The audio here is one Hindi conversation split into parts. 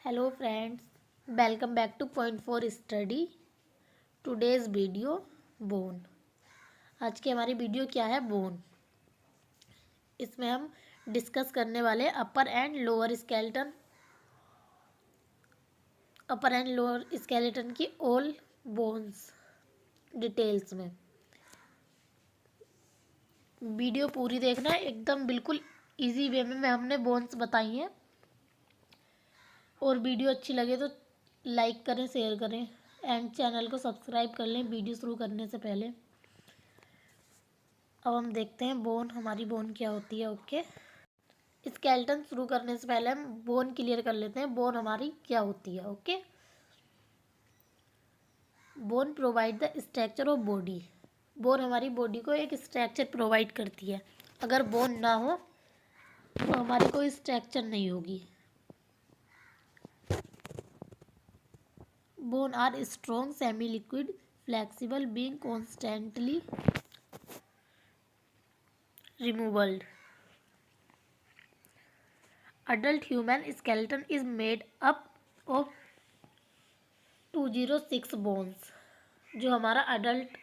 Hello friends, welcome back two point four study. Today's video bone. आज की हमारी वीडियो क्या है? बोन। इसमें हम डिस्कस करने वाले अपर एंड लोअर स्केलेटन की ऑल बोन्स डिटेल्स में। वीडियो पूरी देखना है, एकदम बिल्कुल इजी वे में हमने बोन्स बताई हैं। और वीडियो अच्छी लगे तो लाइक करें, शेयर करें एंड चैनल को सब्सक्राइब कर लें वीडियो शुरू करने से पहले। अब हम देखते हैं हमारी बोन क्या होती है। ओके, स्केलेटन शुरू करने से पहले हम बोन क्लियर कर लेते हैं, बोन हमारी क्या होती है। Okay, bone provide the structure of body. Bone हमारी बॉडी को एक स्ट्रक्चर प्रोवाइड करती है। अगर बोन ना हो तो हमारी कोई स्ट्रक्चर नहीं होगी। Bone are strong, semi liquid, flexible, being constantly removed. Adult human skeleton is made up of 206 bones. जो हमारा अडल्ट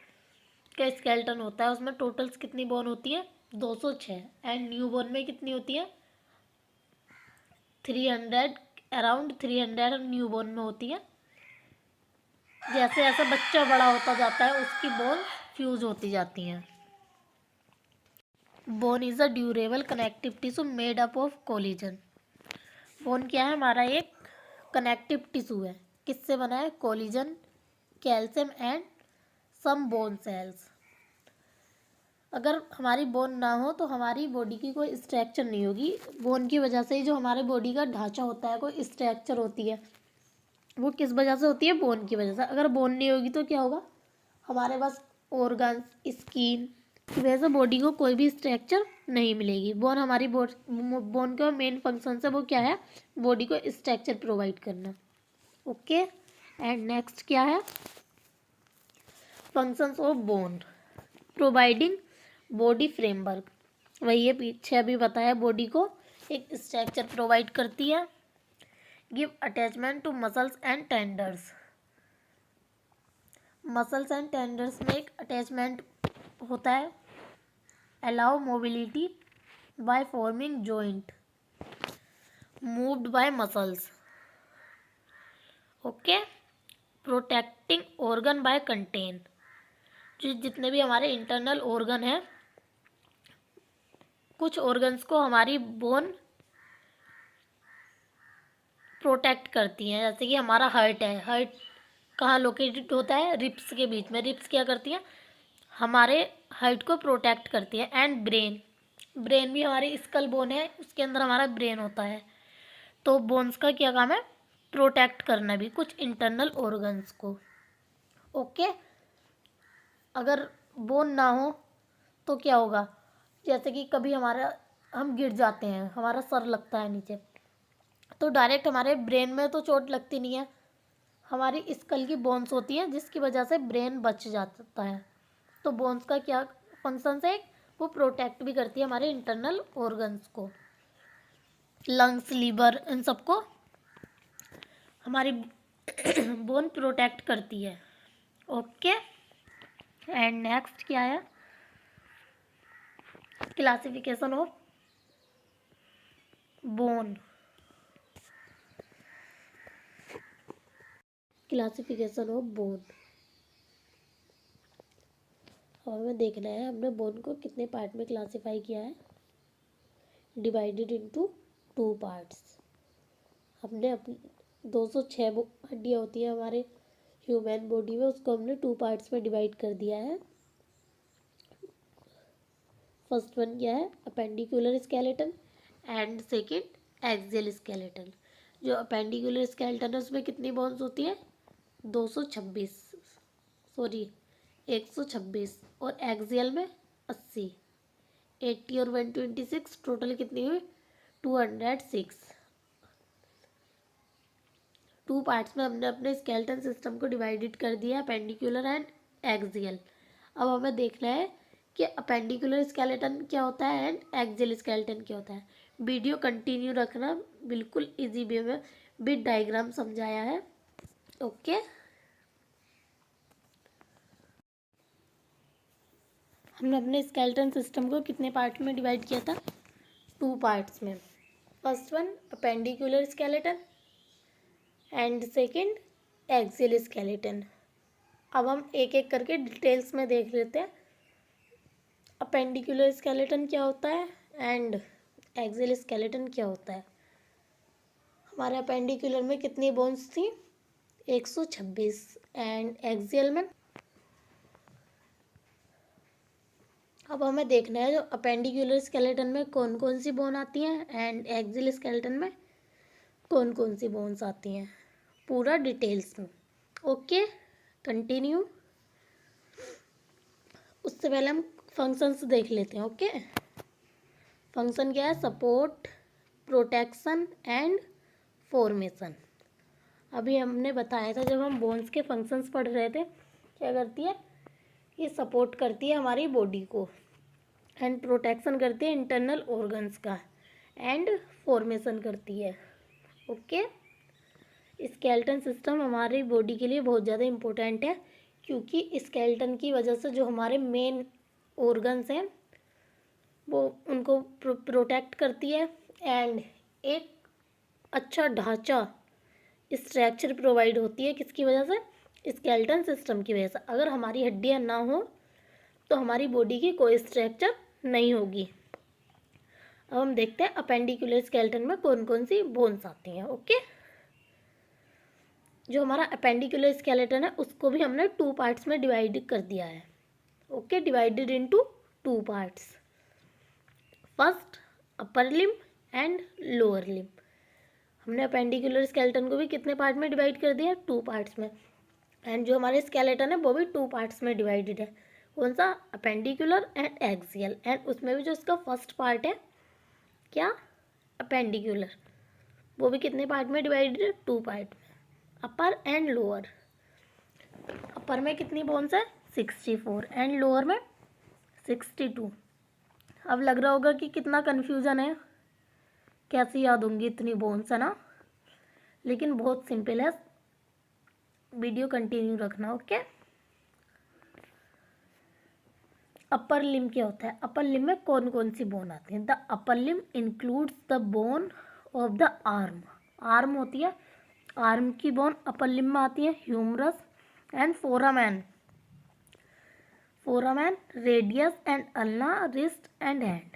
का स्केलेटन होता है उसमें टोटल्स कितनी बोन होती है? 206। एंड न्यू बोन में कितनी होती है? 300, अराउंड 300 न्यू बोन में होती है। जैसे जैसे बच्चा बड़ा होता जाता है उसकी बोन फ्यूज होती जाती हैं। Bone is a durable connective tissue made up of collagen. Bone क्या है? हमारा एक कनेक्टिव टिश्यू है। किससे बना है? Collagen, calcium and some bone cells. अगर हमारी बोन ना हो तो हमारी बॉडी की कोई स्ट्रक्चर नहीं होगी। बोन की वजह से ही जो हमारे बॉडी का ढांचा होता है, कोई स्ट्रक्चर होती है, वो किस वजह से होती है? बोन की वजह से। अगर बोन नहीं होगी तो क्या होगा? हमारे पास ऑर्गन्स, स्किन की वजह से बॉडी को कोई भी स्ट्रक्चर नहीं मिलेगी। बोन हमारी बोन का मेन फंक्शन है, वो क्या है? बॉडी को स्ट्रक्चर प्रोवाइड करना। ओके, एंड नेक्स्ट क्या है? Functions of bone, providing body framework. वही है पीछे अभी बताया, बॉडी को एक स्ट्रक्चर प्रोवाइड करती है। Give attachment to muscles and tendons. Muscles and tendons में एक अटैचमेंट होता है। Allow mobility by forming joint moved by muscles. Okay, protecting organ by contain. जो जितने भी हमारे इंटरनल ऑर्गन हैं, कुछ ऑर्गन्स को हमारी बोन प्रोटेक्ट करती हैं। जैसे कि हमारा हार्ट है, हार्ट कहाँ लोकेटेड होता है? रिप्स के बीच में। रिप्स क्या करती हैं? हमारे हार्ट को प्रोटेक्ट करती है। एंड ब्रेन, ब्रेन भी हमारी स्कल बोन है, उसके अंदर हमारा ब्रेन होता है। तो बोन्स का क्या काम है? प्रोटेक्ट करना भी कुछ इंटरनल ऑर्गन्स को। ओके, अगर बोन ना हो तो क्या होगा? जैसे कि कभी हम गिर जाते हैं, हमारा सर लगता है नीचे, तो डायरेक्ट हमारे ब्रेन में तो चोट लगती नहीं है, हमारी स्कल की बोन्स होती हैं जिसकी वजह से ब्रेन बच जाता है। तो बोन्स का क्या फंक्शन है? वो प्रोटेक्ट भी करती है हमारे इंटरनल ऑर्गन्स को, लंग्स, लीवर, इन सबको हमारी बोन प्रोटेक्ट करती है। ओके, एंड नेक्स्ट क्या है? Classification of bone. Classification of bone, हमें देखना है हमने बोन को कितने पार्ट में क्लासिफाई किया है। Divided into 2 parts. हमने अपनी 206 हड्डियाँ होती है हमारे ह्यूमन बॉडी में, उसको हमने 2 पार्ट्स में डिवाइड कर दिया है। फर्स्ट वन क्या है? Appendicular skeleton and second axial skeleton. जो अपेंडिकुलर स्केलेटन है उसमें कितनी बोन्स होती है? 226, सॉरी 126। और एक्सियल में 80, 80 और 126, टोटल कितनी हुई? 206। 2 पार्ट्स में हमने अपने स्केलेटन सिस्टम को डिवाइडेड कर दिया, अपेंडिकुलर एंड एक्सियल। अब हमें देखना है कि अपेंडिकुलर स्केलेटन क्या होता है एंड एक्सियल स्केलेटन क्या होता है। वीडियो कंटिन्यू रखना, बिल्कुल इजी वे में विद डायग्राम समझाया है। ओके, हमने अपने स्केलेटन सिस्टम को कितने पार्ट में डिवाइड किया था? 2 पार्ट्स में। First one appendicular skeleton and second axial skeleton. अब हम एक एक करके डिटेल्स में देख लेते हैं अपेंडिकुलर स्केलेटन क्या होता है एंड एक्सियल स्केलेटन क्या होता है। हमारे अपेंडिकुलर में कितनी बोन्स थी? 126 एंड एक्सियल में। अब हमें देखना है जो अपेंडिकुलर स्केलेटन में कौन कौन सी बोन आती हैं एंड एक्सियल स्केलेटन में कौन कौन सी बोन्स आती हैं, पूरा डिटेल्स में। Okay, continue. उससे पहले हम फंक्शंस देख लेते हैं। ओके, फंक्शन क्या है? Support, protection and formation. अभी हमने बताया था जब हम बोन्स के फंक्शंस पढ़ रहे थे, क्या करती है? ये सपोर्ट करती है हमारी बॉडी को एंड प्रोटेक्शन करती है इंटरनल ऑर्गन्स का एंड फॉर्मेशन करती है। ओके, स्केलेटन सिस्टम हमारी बॉडी के लिए बहुत ज़्यादा इम्पोर्टेंट है क्योंकि स्केलेटन की वजह से जो हमारे मेन ऑर्गन्स हैं वो उनको प्रोटेक्ट करती है एंड एक अच्छा ढांचा स्ट्रक्चर प्रोवाइड होती है। किसकी वजह से? स्केलेटन सिस्टम की वजह से। अगर हमारी हड्डियां ना हो तो हमारी बॉडी की कोई स्ट्रक्चर नहीं होगी। अब हम देखते हैं अपेंडिकुलर स्केलेटन में कौन कौन सी बोन्स आती हैं। ओके, जो हमारा अपेंडिकुलर स्केलेटन है उसको भी हमने 2 पार्ट्स में डिवाइड कर दिया है। Okay, divided into 2 parts. First upper limb and lower limb. हमने अपेंडिकुलर स्केलेटन को भी कितने पार्ट में डिवाइड कर दिया? 2 पार्ट्स में। एंड जो हमारे स्केलेटन है वो भी 2 पार्ट्स में डिवाइडेड है। कौन सा? Appendicular and axial. एंड उसमें भी जो इसका फर्स्ट पार्ट है क्या? अपेंडिकुलर, वो भी कितने पार्ट में डिवाइडेड है? 2 पार्ट में, अपर एंड लोअर। अपर में कितनी बोन्स है? 64 एंड लोअर में 62। अब लग रहा होगा कि कितना कन्फ्यूजन है, कैसे याद होंगी इतनी बोन्स, है ना? लेकिन बहुत सिंपल है, वीडियो कंटिन्यू रखना। ओके, अपर लिम्ब क्या होता है? अपर लिम्ब में कौन कौन सी बोन आती है? The upper limb includes the bone of the arm. Arm होती है, आर्म की बोन अपर लिम्ब में आती है। Humerus and foramen, foramen, radius and ulna, wrist and hand.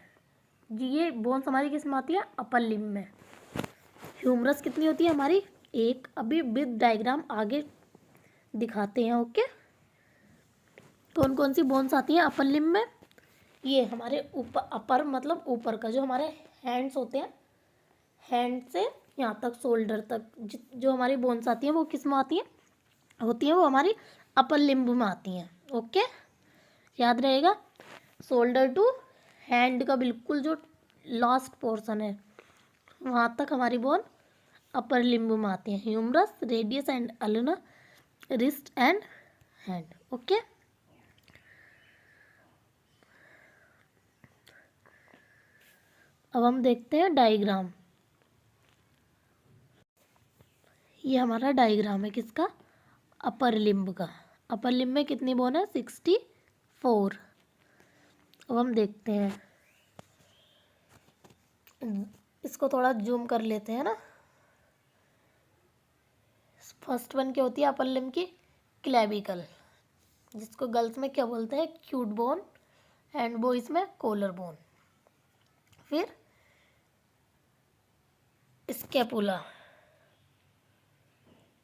जी ये बोन्स हमारी किस में आती है? अपर लिम्ब में। ह्यूमरस कितनी होती है हमारी? 1। अभी विद डायग्राम आगे दिखाते हैं। ओके, कौन कौन सी बोन्स आती हैं अपर लिम्ब में? ये हमारे ऊपर, अपर मतलब ऊपर का, जो हमारे हैंड्स होते हैं, हैंड से यहाँ तक शोल्डर तक जो हमारी बोन्स आती हैं वो किस में आती हैं? होती हैं वो हमारी अपर लिम्ब में आती हैं। ओके, याद रहेगा, शोल्डर टू हैंड का बिल्कुल जो लास्ट पोर्शन है वहाँ तक हमारी बोन अपर लिम्ब में आती हैं। Humerus, radius and ulna, wrist and hand. Okay, अब हम देखते हैं डायग्राम। ये हमारा डायग्राम है किसका? अपर लिम्ब का। अपर लिम्ब में कितनी बोन है? 64। अब हम देखते हैं, इसको थोड़ा जूम कर लेते हैं ना। फर्स्ट वन क्या होती है अपर लिम्ब की? क्लेविकल, जिसको गर्ल्स में क्या बोलते हैं? क्यूट बोन, एंड बॉयज में कॉलर बोन। फिर स्कैपुला,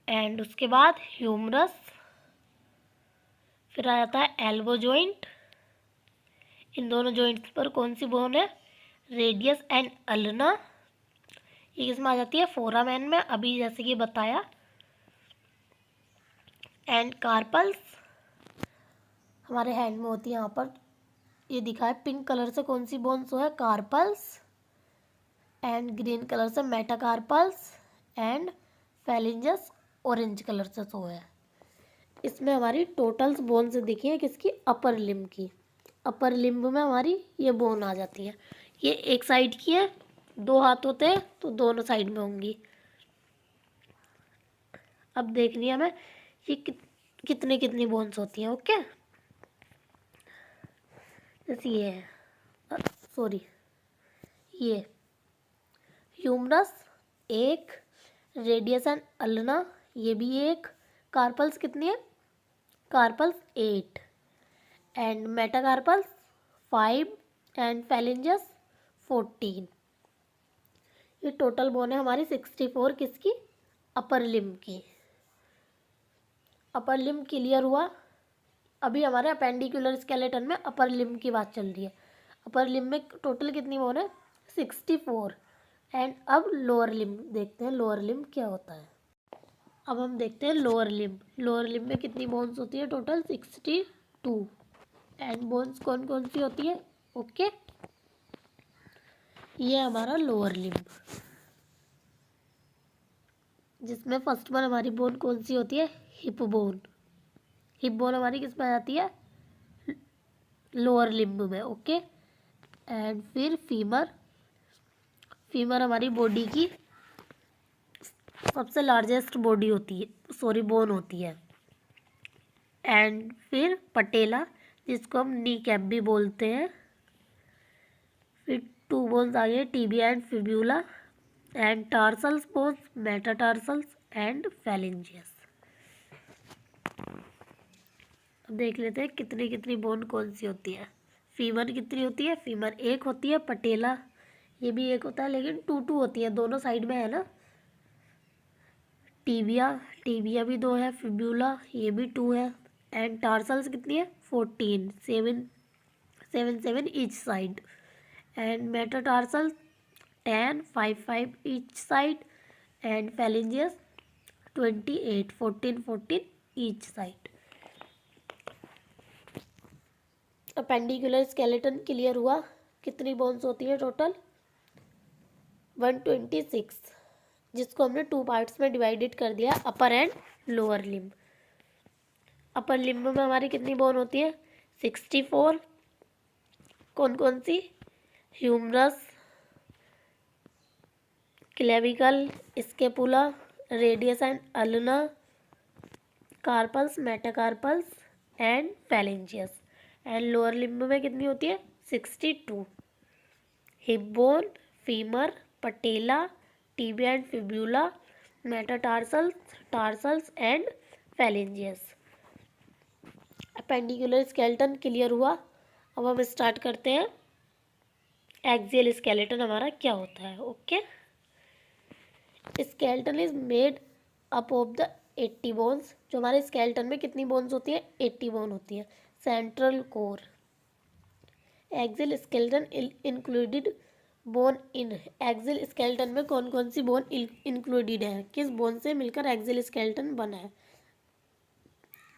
एंड उसके बाद ह्यूमरस। फिर आ जाता है एल्बो जॉइंट। इन दोनों जॉइंट्स पर कौन सी बोन है? Radius and ulna. ये किसमें आ जाती है? फोरामेन में, अभी जैसे कि बताया। एंड कार्पल्स हमारे हैंड में होती है। यहाँ पर ये दिखा है पिंक कलर से, कौन सी बोन सो है? कार्पल्स। एंड ग्रीन कलर से मेटाकार्पल्स, एंड फेलिंजस ऑरेंज कलर से शो है। इसमें हमारी टोटल्स बोन्स दिखी है किसकी? अपर लिम्ब की। अपर लिम्ब में हमारी ये बोन आ जाती है। ये एक साइड की है, 2 हाथ होते हैं तो दोनों साइड में होंगी। अब देखनी है हमें कि कितनी कितनी बोन्स होती हैं। ओके, जैसे ये है, सॉरी, ये ह्यूमरस एक, रेडियस एंड अल्ना ये भी एक, कार्पल्स कितनी है, कार्पल्स 8 एंड मेटाकार्पल्स 5 एंड फेलिंजस 14। ये टोटल बोन है हमारी 64 किसकी, अपर लिम्ब की। अपर लिम्ब क्लियर हुआ। अभी हमारे अपेंडिकुलर स्केलेटन में अपर लिम्ब की बात चल रही है। अपर लिम्ब में टोटल कितनी बोन है, 64। एंड अब लोअर लिम्ब देखते हैं, लोअर लिम्ब क्या होता है। अब हम देखते हैं लोअर लिम्ब। लोअर लिम्ब में कितनी बोन्स होती है, टोटल 62। एंड बोन्स कौन कौन सी होती है, ओके। ये हमारा लोअर लिम्ब, जिसमें फर्स्ट वन हमारी बोन कौन सी होती है, हिप बोन। हिप बोन हमारी किस में आ जाती है, लोअर लिम्ब में, ओके। एंड फिर फीमर। फीमर हमारी बॉडी की सबसे लार्जेस्ट बॉडी होती है, सॉरी बोन होती है। एंड फिर पटेला, जिसको हम नी कैप भी बोलते हैं। फिर 2 बोन्स आ गए, tibia and fibula and tarsals bones, metatarsals and phalanges. अब देख लेते हैं कितनी कितनी बोन कौन सी होती है। फीमर कितनी होती है, फीमर एक होती है। पटेला ये भी एक होता है, लेकिन 2 होती है, दोनों साइड में है ना। टीबिया, टीबिया भी 2 है। फिब्यूला ये भी 2 है। एंड टार्सल्स कितनी है, 14, 7 each side. And metatarsal 10, 5 each side. And phalanges 28, 14 each side. Appendicular skeleton clear हुआ। कितनी बोन्स होती है टोटल, 126, जिसको हमने 2 पार्ट्स में डिवाइडेड कर दिया, upper and lower limb. Upper limb में हमारी कितनी बोन होती है, 64। कौन कौन सी, humerus, clavicle, scapula, radius and ulna, carpals, metacarpals and phalanges. And lower limb में कितनी होती है, 62। Hip bone, femur, patella, tibia and fibula, metatarsals, tarsals and phalanges. Appendicular skeleton clear हुआ। अब हम स्टार्ट करते हैं एक्सियल स्केलेटन हमारा क्या होता है, okay. Skeleton is made up of the 80 bones. जो हमारे स्केलेटन में कितनी बोन्स होती है, 80 बोन होती है। Central core. Axial skeleton included bone in. Axial skeleton में कौन कौन सी बोन इंक्लूडेड है, किस बोन से मिलकर एक्सियल स्केलेटन बना है।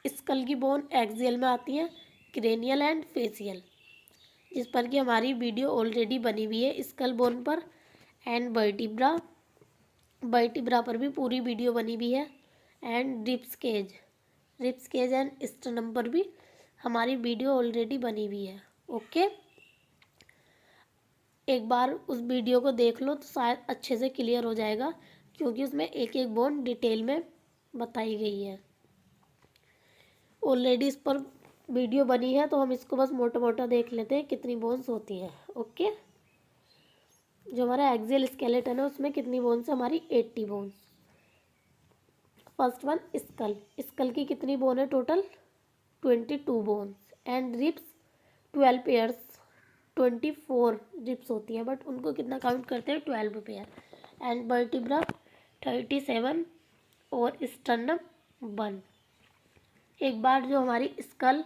स्कल की बोन एक्सियल में आती है, क्रेनियल एंड फेसियल, जिस पर कि हमारी वीडियो ऑलरेडी बनी हुई है स्कल बोन पर। एंड वर्टिब्रा, वर्टिब्रा पर भी पूरी वीडियो बनी हुई है। And ribs cage, ribs cage and sternum पर भी हमारी वीडियो ऑलरेडी बनी हुई है, ओके। एक बार उस वीडियो को देख लो तो शायद अच्छे से क्लियर हो जाएगा, क्योंकि उसमें एक एक बोन डिटेल में बताई गई है। ऑलरेडी इस पर वीडियो बनी है, तो हम इसको बस मोटा मोटा देख लेते हैं कितनी बोन्स होती हैं, ओके। जो हमारा एक्सियल स्केलेटन है उसमें कितनी बोन्स है, हमारी 80 bones. First one skull. Skull की कितनी बोन है total, 22 bones. And ribs 12 pairs, 24 ribs होती है, बट उनको कितना काउंट करते हैं, 12 पेयर। एंड वर्टिब्रा 37 और स्टर्नम 1। एक बार जो हमारी स्कल,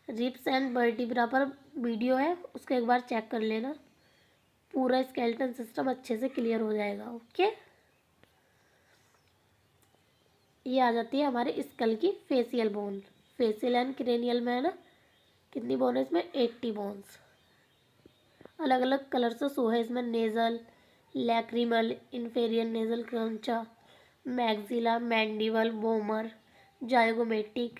रिब्स एंड वर्टिब्रा पर वीडियो है उसको एक बार चेक कर लेना, पूरा स्केलेटन सिस्टम अच्छे से क्लियर हो जाएगा, ओके। ये आ जाती है हमारे स्कल की facial bone. Facial and cranial में है ना, कितनी बोन है इसमें, 80 बोन्स। अलग अलग कलर से शो है इसमें, nasal, lacrimal, inferior nasal concha, maxilla, mandible, vomer, zygomatic,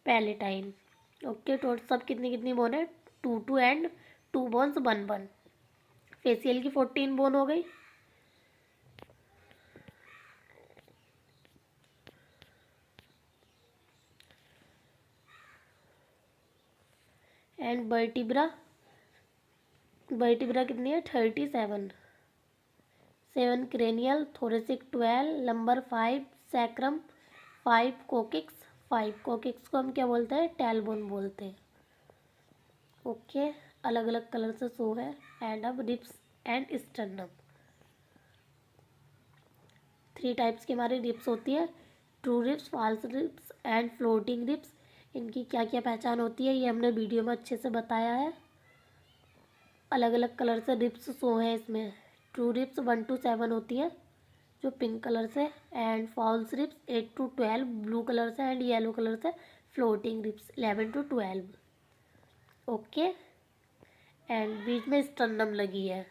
palatine, okay. Total सब कितनी कितनी बोन है, 2 एंड 2 बोन्स 1 फेसियल की 14 बोन हो गई। एंड वर्टिब्रा कितनी है 37, 7 क्रेनियल, थोरेसिक 12, लंबर 5, सैक्रम 5, कोकिक्स 5। कोकिक्स को हम क्या बोलते हैं, टैलबोन बोलते हैं। ओके, अलग अलग कलर से शो है। एंड अब रिप्स एंड स्टर्नम, 3 टाइप्स की हमारी रिप्स होती है, true ribs, false ribs and floating ribs. इनकी क्या क्या पहचान होती है ये हमने वीडियो में अच्छे से बताया है। अलग अलग कलर से रिप्स शो है इसमें। ट्रू रिप्स 1 to 7 होती है जो पिंक कलर से, and false ribs 8 to 12 blue colour से, एंड येलो कलर से floating ribs 11 to 12। Okay, and बीच में स्टर्नम लगी है।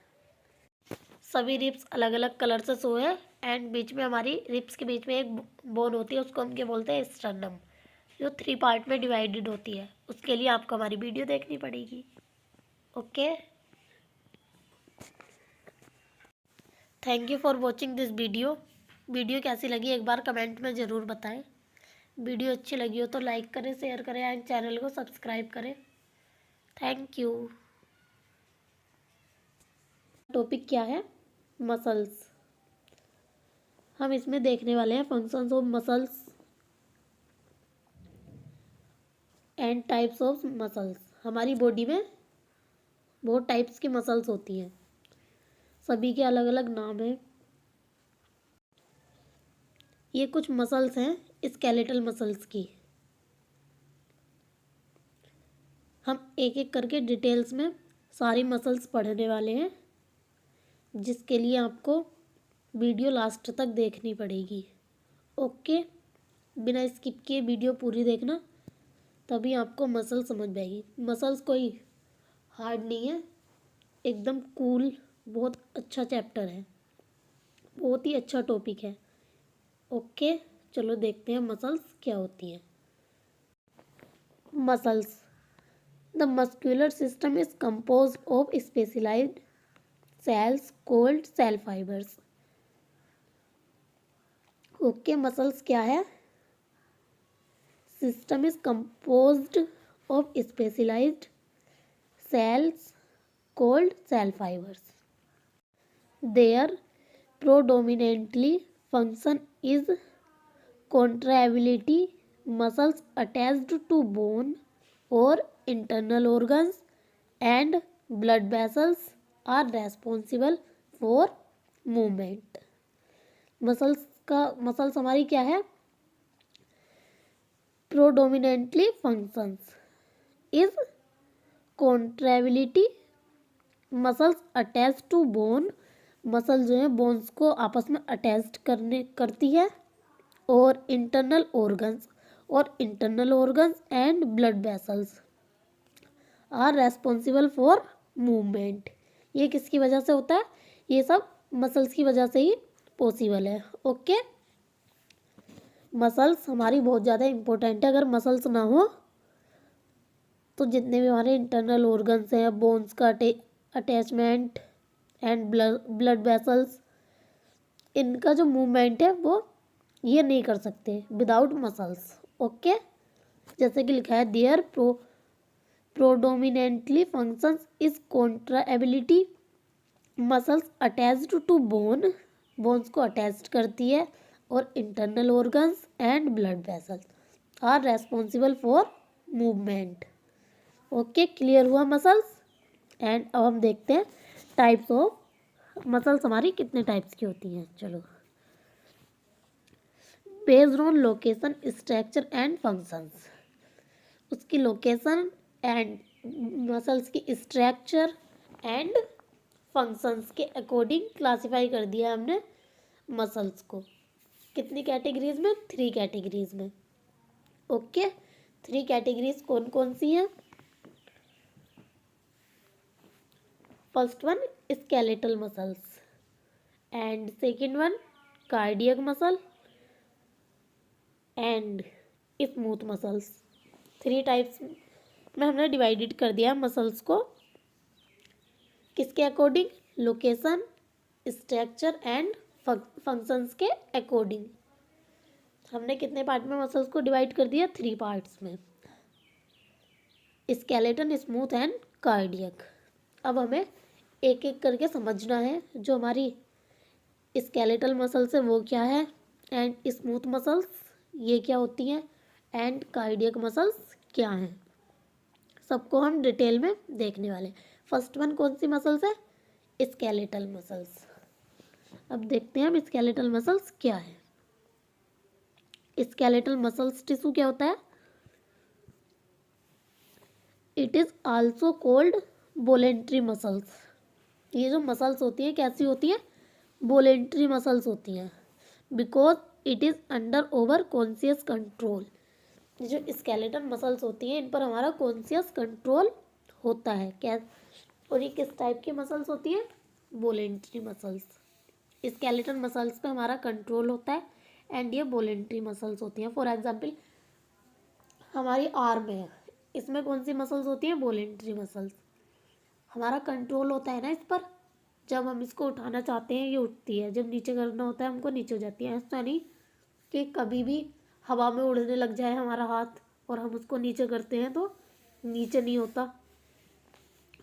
सभी रिप्स अलग अलग कलर से शो है, एंड बीच में हमारी रिप्स के बीच में एक बोन होती है, उसको हम क्या बोलते हैं, स्टर्नम, जो 3 पार्ट में डिवाइडेड होती है। उसके लिए आपको हमारी वीडियो देखनी पड़ेगी। Okay, thank you for watching this video कैसी लगी एक बार कमेंट में ज़रूर बताएं। वीडियो अच्छी लगी हो तो लाइक करें, शेयर करें एंड चैनल को सब्सक्राइब करें। Thank you. टॉपिक क्या है, मसल्स। हम इसमें देखने वाले हैं functions of muscles and types of muscles. हमारी बॉडी में बहुत टाइप्स की मसल्स होती हैं, सभी के अलग अलग नाम हैं। ये कुछ मसल्स हैं स्केलेटल मसल्स की। हम एक एक करके डिटेल्स में सारी मसल्स पढ़ने वाले हैं, जिसके लिए आपको वीडियो लास्ट तक देखनी पड़ेगी। ओके, बिना स्किप किए वीडियो पूरी देखना, तभी आपको मसल समझ में आएगी। मसल्स कोई हार्ड नहीं है, एकदम कूल, बहुत अच्छा चैप्टर है, बहुत ही अच्छा टॉपिक है। ओके, चलो देखते हैं मसल्स क्या होती हैं। Muscles, the muscular system is compose of specialised cells called cell fibres. Okay, muscles क्या है, system is composed of specialised cells called cell fibers. Their predominantly function is contractility. Muscles attached to bone or internal organs and blood vessels are responsible for movement. Muscles हमारी क्या है, predominantly functions is contractility, muscles attach to bone, muscle जो है बोन्स को आपस में अटैच करती है, और internal organs and blood vessels are responsible for movement. ये किसकी वजह से होता है, ये सब मसल्स की वजह से ही पॉसिबल है। ओके, मसल्स हमारी बहुत ज़्यादा इम्पोर्टेंट है। अगर मसल्स ना हो तो जितने भी हमारे इंटरनल ऑर्गन्स हैं, बोन्स का अटैचमेंट एंड ब्लड वेसल्स, इनका जो मूवमेंट है वो ये नहीं कर सकते विदाउट मसल्स। ओके, जैसे कि लिखा है there predominantly functions is contractility, muscles attached to bones को अटैच करती है, और internal organs and blood vessels are responsible for movement. Okay, clear हुआ मसल्स। एंड अब हम देखते हैं टाइप्स ऑफ मसल्स हमारी कितने टाइप्स की होती हैं। चलो, based on location, structure and functions, उसकी लोकेशन एंड मसल्स की स्ट्रक्चर एंड फंक्शंस के अकॉर्डिंग क्लासिफाई कर दिया हमने मसल्स को। कितनी कैटेगरीज में, 3 कैटेगरीज में। ओके, 3 कैटेगरीज कौन कौन सी हैं। First one skeletal muscles, and second one cardiac muscle and smooth muscles. 3 types में हमने डिवाइडेड कर दिया मसल्स को, किसके according, location, structure and functions के अकॉर्डिंग। हमने कितने पार्ट में मसल्स को डिवाइड कर दिया, 3 पार्ट्स में। Skeleton, smooth and cardiac. अब हमें एक एक करके समझना है, जो हमारी स्केलेटल मसल्स है वो क्या है, एंड स्मूथ मसल्स ये क्या होती हैं, एंड कार्डियक मसल्स क्या हैं, सबको हम डिटेल में देखने वाले। फर्स्ट वन कौन सी मसल्स है, स्केलेटल मसल्स। अब देखते हैं हम स्केलेटल मसल्स क्या है। स्केलेटल मसल्स टिश्यू क्या होता है, it is also cold voluntary muscles. ये जो मसल्स होती हैं कैसी होती हैं, वोलेंट्री मसल्स होती हैं, because it is under over conscious control. जो स्केलेटल मसल्स होती हैं इन पर हमारा कॉन्शियस कंट्रोल होता है क्या, और ये किस टाइप की मसल्स होती हैं, वोलेंट्री मसल्स। स्केलेटल मसल्स पे हमारा कंट्रोल होता है एंड ये वोलेंट्री मसल्स होती हैं। फॉर एग्जांपल हमारी आर्म है, इसमें कौन सी मसल्स होती हैं, वोलेंट्री मसल्स। हमारा कंट्रोल होता है ना इस पर, जब हम इसको उठाना चाहते हैं ये उठती है, जब नीचे करना होता है हमको नीचे हो जाती है। ऐसा नहीं कि कभी भी हवा में उड़ने लग जाए हमारा हाथ और हम उसको नीचे करते हैं तो नीचे नहीं होता,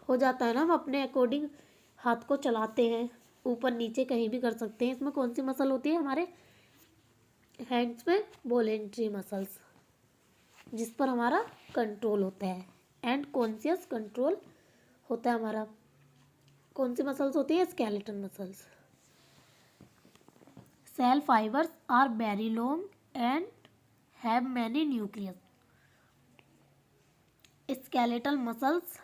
हो जाता है ना, हम अपने अकॉर्डिंग हाथ को चलाते हैं, ऊपर नीचे कहीं भी कर सकते हैं। इसमें कौन सी मसल होती है, हमारे हैंड्स में वोलेंट्री मसल्स, जिस पर हमारा कंट्रोल होता है एंड कॉन्शियस कंट्रोल होता है हमारा। कौन सी मसल्स होती है, skeletal muscles. Cell fibres are very long and have many nucleus. Skeletal muscles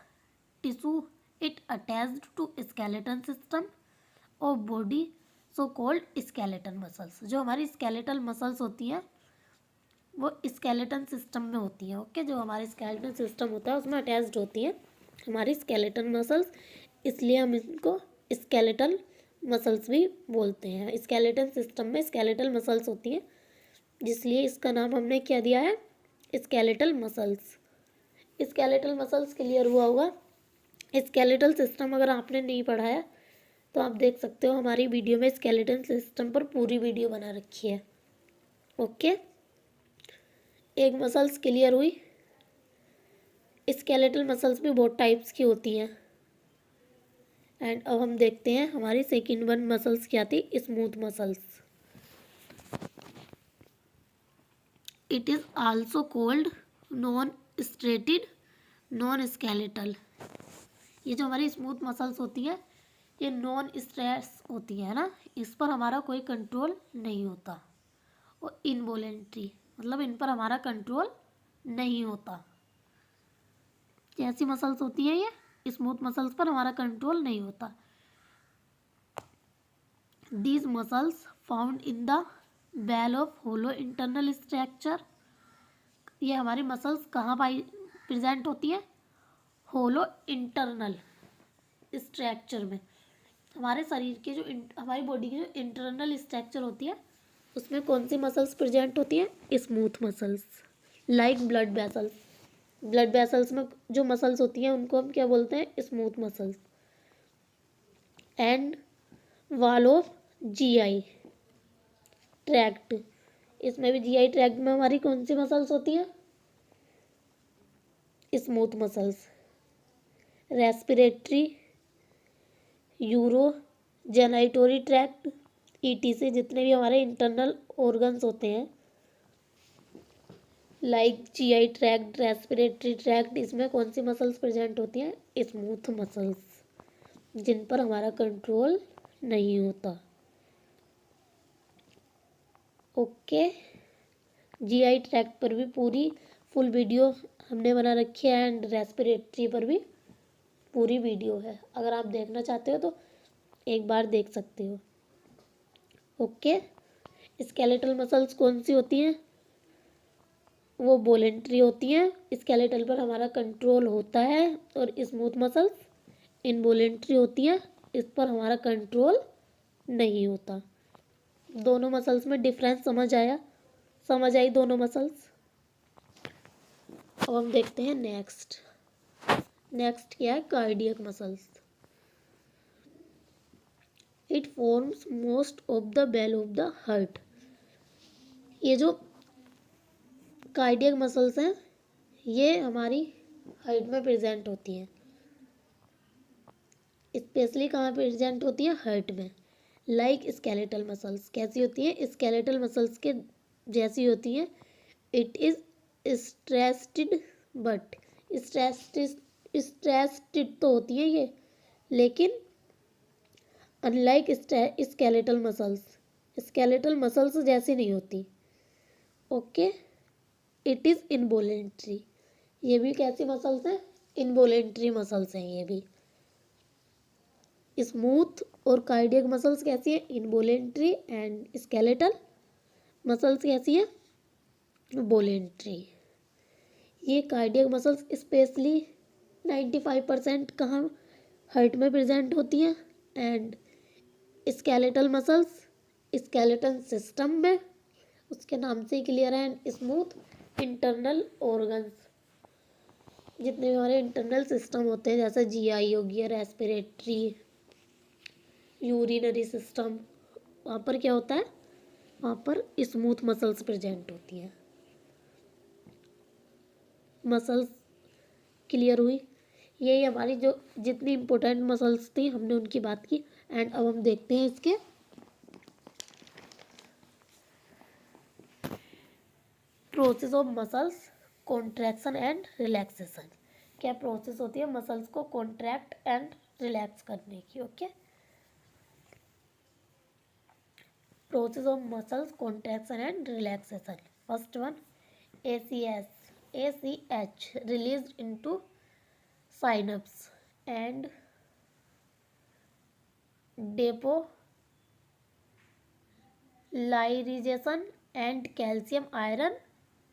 tissue it attached to skeleton system और body so called skeleton muscles. जो हमारी स्केलेटल मसल्स होती हैं वो स्केलेटन सिस्टम में होती हैं। ओके, जो हमारे स्केलेटन सिस्टम होता है उसमें अटैच्ड होती हैं हमारी स्केलेटन मसल्स, इसलिए हम इनको स्केलेटल मसल्स भी बोलते हैं। स्केलेटन सिस्टम में स्केलेटल मसल्स होती हैं, जिसलिए इसका नाम हमने क्या दिया है, skeletal muscles. Skeletal muscles clear हुआ होगा। स्केलेटल सिस्टम अगर आपने नहीं पढ़ा है तो आप देख सकते हो, हमारी वीडियो में स्केलेटल सिस्टम पर पूरी वीडियो बना रखी है। ओके, एक मसल्स क्लियर हुई। स्केलेटल मसल्स भी बहुत टाइप्स की होती हैं। एंड अब हम देखते हैं हमारी सेकंड वन मसल्स क्या थी, smooth muscles. It is also called non striated non skeletal. ये जो हमारी स्मूथ मसल्स होती है ये नॉन स्ट्रेस होती है ना, इस पर हमारा कोई कंट्रोल नहीं होता, और इनवॉलेंट्री मतलब इन पर हमारा कंट्रोल नहीं होता। कैसी मसल्स होती है ये, स्मूथ मसल्स पर हमारा कंट्रोल नहीं होता। These muscles found in the wall of hollow internal structure. ये हमारी मसल्स कहाँ पाई प्रेजेंट होती है, होलो इंटरनल स्ट्रक्चर में। हमारे शरीर के जो हमारी बॉडी की जो इंटरनल स्ट्रक्चर होती है उसमें कौन सी मसल्स प्रेजेंट होती है, smooth muscles, like blood vessels. Blood vessels में जो मसल्स होती हैं उनको हम क्या बोलते हैं, smooth muscles. And wall of GI tract, इसमें भी जीआई ट्रैक्ट में हमारी कौन सी मसल्स होती हैं, smooth muscles. Respiratory, urogenital tract, etc जितने भी हमारे इंटरनल ऑर्गन्स होते हैं like GI tract, respiratory tract, इसमें कौन सी मसल्स प्रेजेंट होती हैं, स्मूथ मसल्स, जिन पर हमारा कंट्रोल नहीं होता। ओके, जीआई ट्रैक्ट पर भी पूरी फुल वीडियो हमने बना रखी है एंड रेस्पिरेटरी पर भी पूरी वीडियो है, अगर आप देखना चाहते हो तो एक बार देख सकते हो। ओके, स्केलेटल मसल्स कौन सी होती हैं, वो वॉलेंट्री होती हैं, स्केलेटल पर हमारा कंट्रोल होता है, और स्मूथ मसल्स इनवॉलेंट्री होती हैं, इस पर हमारा कंट्रोल नहीं होता। दोनों मसल्स में डिफरेंस समझ आया, समझ आई दोनों मसल्स। अब हम देखते हैं नेक्स्ट क्या है, cardiac muscles. It forms most of the wall of the heart. ये जो कार्डियक मसल्स हैं ये हमारी हाइट में प्रेजेंट होती हैं। स्पेशली कहाँ प्रेजेंट होती है? हाइट में। लाइक स्केलेटल मसल्स, कैसी होती है? स्केलेटल मसल्स के जैसी होती हैं। It is stressed, but stressed तो होती है ये, लेकिन अनलाइक स्केलेटल मसल्स जैसी नहीं होती। Okay, it is involuntary. ये भी कैसी मसल्स हैं? इनवोलेंट्री मसल्स हैं ये भी। स्मूथ और कार्डियक मसल्स कैसी है? इनवोलेंट्री। एंड स्केलेटल मसल्स कैसी है? वोलेंट्री। ये कार्डियक मसल्स स्पेशली 95% कहाँ हार्ट में प्रेजेंट होती हैं। And skeletal muscles skeleton system में, उसके नाम से ही क्लियर है। एंड स्मूथ इंटरनल ऑर्गन्स, जितने भी हमारे इंटरनल सिस्टम होते हैं, जैसे जीआई हो गया, रेस्पिरेटरी, यूरिनरी सिस्टम, वहाँ पर क्या होता है? वहाँ पर स्मूथ मसल्स प्रेजेंट होती हैं। मसल्स क्लियर हुई? यही हमारी जो जितनी इम्पोर्टेंट मसल्स थी हमने उनकी बात की। एंड अब हम देखते हैं इसके process of muscles contraction and relaxation. क्या प्रोसेस होती है मसल्स को कॉन्ट्रैक्ट एंड रिलैक्स करने की? Okay, process of muscles contraction and relaxation. First one, ACH released into synapse and depolarization and calcium iron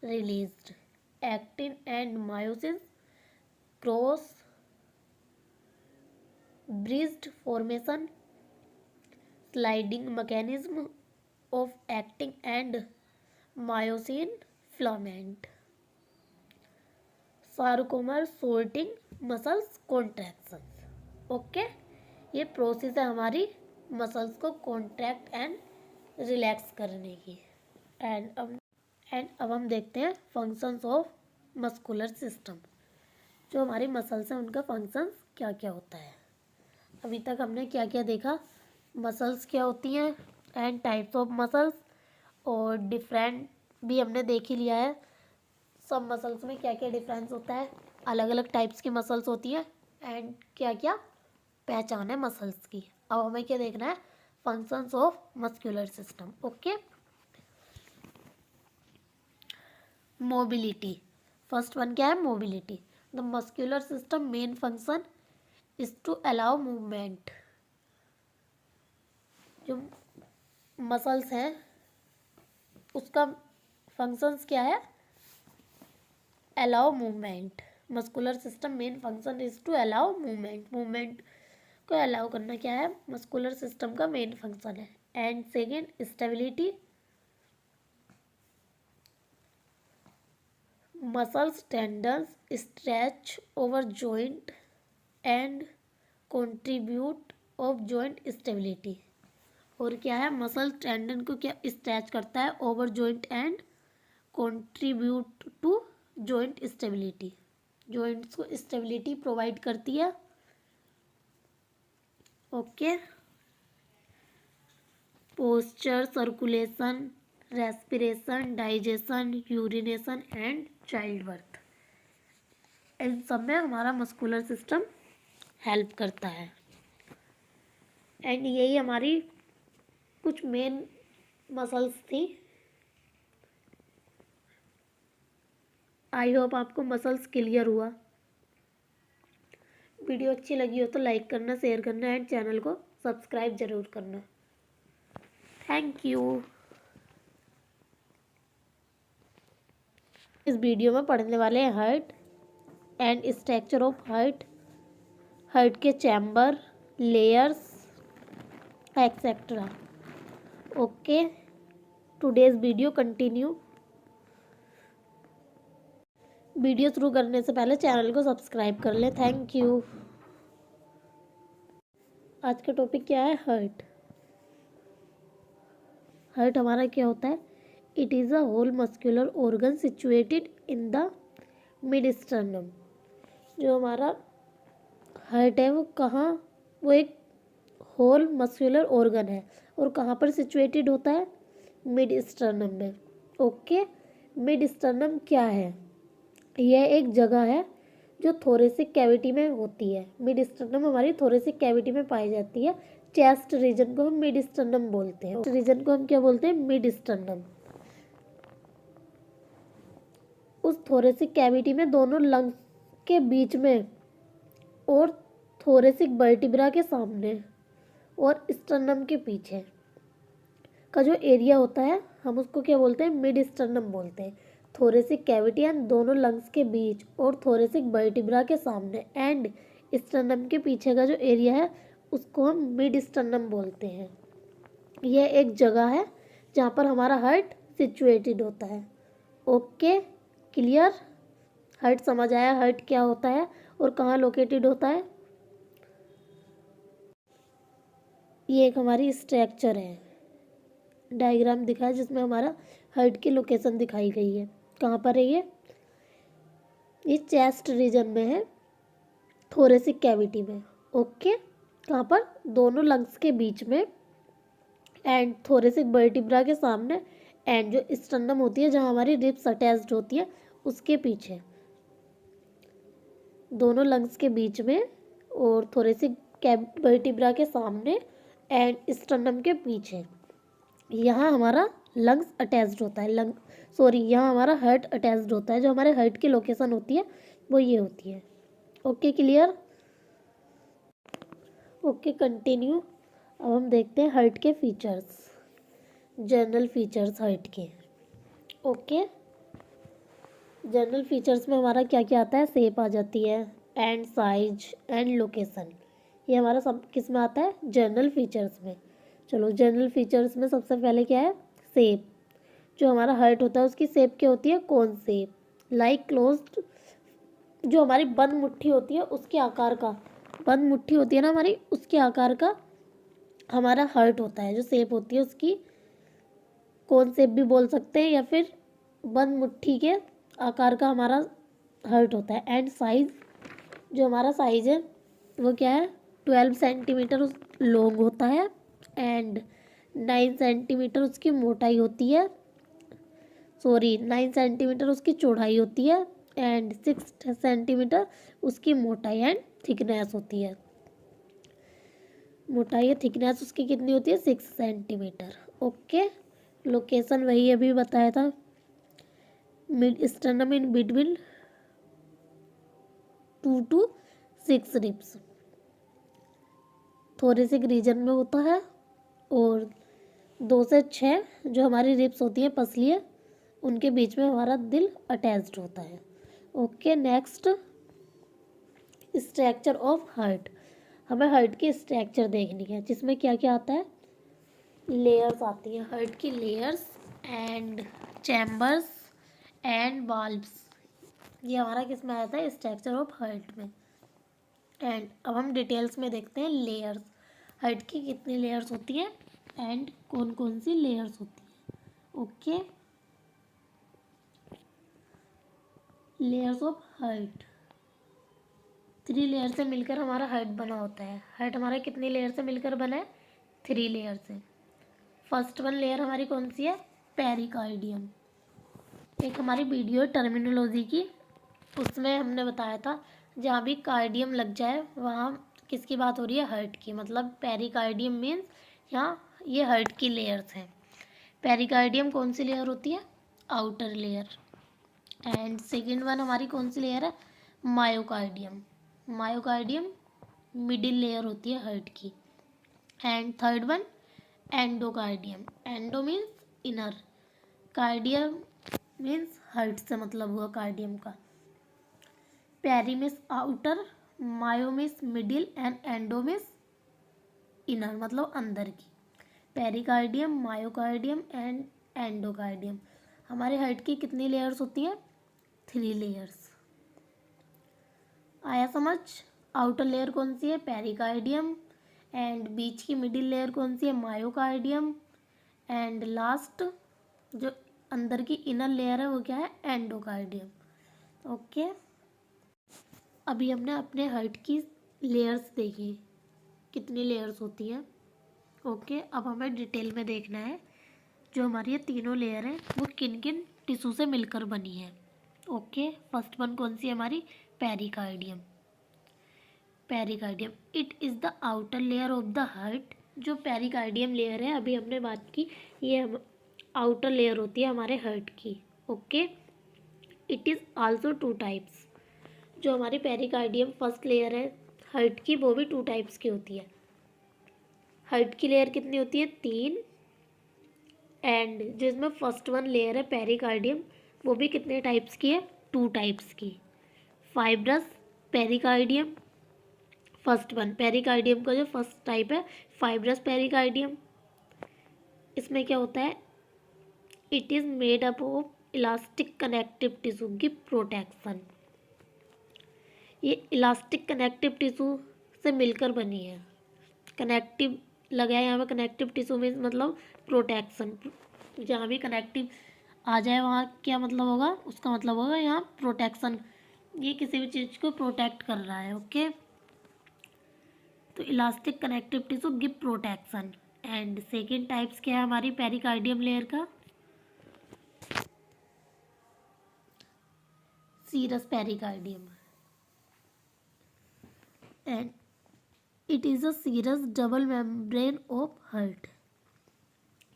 released. Actin and myosin cross bridged formation, sliding mechanism of actin and myosin filament, sarcomer sorting muscles contractions. Okay, ये प्रोसेस है हमारी मसल्स को कॉन्ट्रैक्ट एंड रिलैक्स करने की। एंड अब हम देखते हैं फंक्शंस ऑफ मस्कुलर सिस्टम। जो हमारी मसल्स हैं उनका फंक्शंस क्या क्या होता है। अभी तक हमने क्या क्या देखा? मसल्स क्या होती हैं एंड टाइप्स ऑफ मसल्स, और डिफरेंट भी हमने देख ही लिया है। सब मसल्स में क्या क्या डिफरेंस होता है, अलग अलग टाइप्स की मसल्स होती हैं, एंड क्या क्या पहचान है मसल्स की। अब हमें क्या देखना है? Functions of muscular system. Okay, mobility. First one क्या है? Mobility. The muscular system main function is to allow movement. जो मसल्स हैं उसका फंक्शंस क्या है? Allow movement. Muscular system main function is to allow movement. Movement को अलाउ करना क्या है? मस्कुलर सिस्टम का मेन फंक्शन है। And second, stability. Muscles tendons stretch over joint and contribute of joint stability. और क्या है? मसल टेंडन को क्या स्ट्रेच करता है? Over joint and contribute to joint stability. Joints को स्टेबिलिटी प्रोवाइड करती है। Okay, posture, circulation, respiration, digestion, urination and child birth, इन सब में हमारा मस्कुलर सिस्टम हेल्प करता है। एंड यही हमारी कुछ मेन मसल्स थी। आई होप आपको मसल्स क्लियर हुआ। वीडियो अच्छी लगी हो तो लाइक करना, शेयर करना एंड चैनल को सब्सक्राइब जरूर करना। Thank you. इस वीडियो में पढ़ने वाले हैं heart and structure of heart, heart के chamber, layers etcetera. Okay, today's video continue. Video शुरू करने से पहले चैनल को सब्सक्राइब कर लें। Thank you. आज का टॉपिक क्या है? हार्ट। हार्ट हमारा क्या होता है? It is a whole muscular organ situated in the mid-sternum. जो हमारा हार्ट है वो कहाँ, वो एक होल मस्कुलर ऑर्गन है और कहाँ पर सिचुएटेड होता है, मिड स्टर्नम में। ओके, मिड स्टर्नम क्या है, यह एक जगह है जो थोरेसिक कैविटी में होती है। मिड स्टर्नम हमारी थोरेसिक कैविटी में पाई जाती है। चेस्ट रीजन को हम मिड स्टर्नम बोलते हैं, रीजन को हम क्या बोलते हैं, मिड स्टर्नम। उस थोरेसिक कैविटी में दोनों लंग्स के बीच में और थोरेसिक वर्टिब्रा के सामने और स्टर्नम के पीछे का जो एरिया होता है हम उसको क्या बोलते हैं, मिड स्टर्नम बोलते हैं। थोरेसिक कैविटी एंड दोनों लंग्स के बीच और थोरेसिक वर्टिब्रा के सामने एंड स्टर्नम के पीछे का जो एरिया है उसको हम मिड स्टर्नम बोलते हैं। यह एक जगह है जहाँ पर हमारा हार्ट सिचुएटेड होता है। ओके, क्लियर, हार्ट समझ आया, हार्ट क्या होता है और कहाँ लोकेटेड होता है। ये एक हमारी स्ट्रक्चर है, डायग्राम दिखा है जिसमें हमारा हार्ट की लोकेशन दिखाई गई है। कहाँ पर है ये चेस्ट रीजन में है, थोरेसिक कैविटी में। ओके, कहाँ पर, दोनों लंग्स के बीच में एंड थोरेसिक वर्टिब्रा के सामने एंड जो स्टर्नम होती है जहाँ हमारी रिब्स अटैच्ड होती है उसके पीछे, दोनों लंग्स के बीच में और थोरेसिक वर्टिब्रा के सामने एंड स्टर्नम के पीछे, यहाँ हमारा लंग्स अटैच्ड होता है, यहाँ हमारा हार्ट अटैच्ड होता है। जो हमारे हार्ट की लोकेशन होती है वो ये होती है। Okay, clear. Okay, continue. अब हम देखते हैं हार्ट के फीचर्स, जनरल फीचर्स हार्ट के। ओके, जनरल फीचर्स में हमारा क्या क्या आता है, शेप आ जाती है एंड साइज एंड लोकेशन। ये हमारा सब किस में आता है, जनरल फीचर्स में। चलो, जनरल फीचर्स में सबसे पहले क्या है, शेप। जो हमारा हार्ट होता है उसकी शेप क्या होती है, कौन शेप, लाइक क्लोज्ड, जो हमारी बंद मुट्ठी होती है उसके आकार का, बंद मुट्ठी होती है ना हमारी, उसके आकार का हमारा हार्ट होता है। जो शेप होती है उसकी कौन शेप भी बोल सकते हैं या फिर बंद मुट्ठी के आकार का हमारा हार्ट होता है। एंड साइज, जो हमारा साइज है वो क्या है, 12 सेंटीमीटर लॉन्ग होता है एंड 9 सेंटीमीटर उसकी मोटाई होती है, 9 सेंटीमीटर उसकी चौड़ाई होती है एंड 6 सेंटीमीटर उसकी मोटाई एंड थिकनेस होती है। मोटाई या थिकनेस उसकी कितनी होती है, 6 सेंटीमीटर। ओके, लोकेशन वही अभी बताया था, mid sternum in between 2 to 6 ribs, thoracic region में होता है और 2 से 6 जो हमारी रिब्स होती हैं पसली है उनके बीच में हमारा दिल अटैच्ड होता है। Okay, next, structure of heart. हमें हार्ट की स्ट्रक्चर देखनी है जिसमें क्या क्या आता है, लेयर्स आती हैं, हार्ट की layers and chambers and valves. ये हमारा किस में आता है, स्ट्रक्चर ऑफ हार्ट में। एंड अब हम डिटेल्स में देखते हैं लेयर्स, हार्ट की कितनी लेयर्स होती है एंड कौन कौन सी लेयर्स होती है। Okay, layers of heart, 3 layer से मिलकर हमारा हार्ट बना होता है। हार्ट हमारा कितनी लेयर से मिलकर बना है, 3 लेयर से। फर्स्ट वन लेयर हमारी कौन सी है, पेरिकार्डियम। एक हमारी वीडियो टर्मिनोलॉजी की, उसमें हमने बताया था जहाँ भी कार्डियम लग जाए वहाँ किसकी बात हो रही है, हार्ट की। मतलब पेरिकार्डियम मीन्स यहाँ ये हार्ट की लेयर्स हैं। पेरिकार्डियम कौन सी लेयर होती है, outer layer. And second one हमारी कौन सी लेयर है, मायोकार्डियम। मायोकार्डियम मिडिल लेयर होती है हार्ट की। And third one endocardium. Endo means inner, cardium means heart से मतलब हुआ कार्डियम का। पेरिमिस आउटर, मायोमिस मिडिल एंड एंडोमिस इनर मतलब अंदर की। Pericardium, myocardium and endocardium. हमारे हार्ट की कितनी लेयर्स होती हैं, 3 लेयर्स। आया समझ। आउटर लेयर कौन सी है, पेरिकार्डियम एंड बीच की मिडिल लेयर कौन सी है, मायोकार्डियम एंड लास्ट जो अंदर की इनर लेयर है वो क्या है, एंडोकार्डियम। ओके, अभी हमने अपने हार्ट की लेयर्स देखी, कितनी लेयर्स होती हैं। ओके, अब हमें डिटेल में देखना है जो हमारी ये तीनों लेयर हैं वो किन किन टिश्यू से मिलकर बनी है। ओके, फर्स्ट वन कौन सी है हमारी, pericardium. Pericardium it is the outer layer of the heart. जो पेरिकार्डियम लेयर है अभी हमने बात की, ये आउटर लेयर होती है हमारे हार्ट की। Okay, it is also two types. जो हमारी पेरिकार्डियम फर्स्ट लेयर है हार्ट की, वो भी टू टाइप्स की होती है। हार्ट की लेयर कितनी होती है, 3, एंड जिसमें फर्स्ट वन लेयर है पेरिकार्डियम, वो भी कितने टाइप्स की है, 2 टाइप्स की। Fibrous pericardium, first one pericardium का जो फर्स्ट टाइप है फाइब्रस पेरिकार्डियम। इसमें क्या होता है, it is made up of elastic connective tissue give protection. ये इलास्टिक कनेक्टिव टिश्यू से मिलकर बनी है। कनेक्टिव लगाया यहाँ पे, कनेक्टिव टिश्यू में मतलब प्रोटेक्शन, जहाँ भी कनेक्टिव आ जाए वहाँ क्या मतलब होगा, उसका मतलब होगा यहाँ प्रोटेक्शन, ये किसी भी चीज़ को प्रोटेक्ट कर रहा है। ओके, तो elastic connective tissue give protection. And second types क्या है हमारी पेरिकार्डियम लेयर का, serous pericardium, and it is a serous double membrane of heart.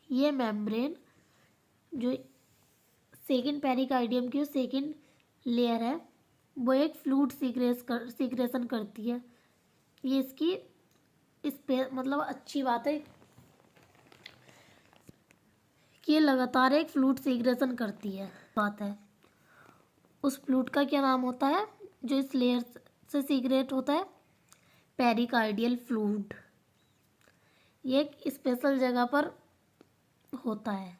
ये मेम्ब्रेन जो सेकेंड पेरिकार्डियम की सेकेंड लेयर है वो एक फ्लूइड सीक्रेशन करती है। ये इसकी इस पे मतलब अच्छी बात है कि ये लगातार एक फ्लूइड सीक्रेशन करती है। बात है उस फ्लूइड का क्या नाम होता है जो इस लेयर से सीक्रेट होता है, पेरिकार्डियल फ्लूइड। ये एक स्पेशल जगह पर होता है,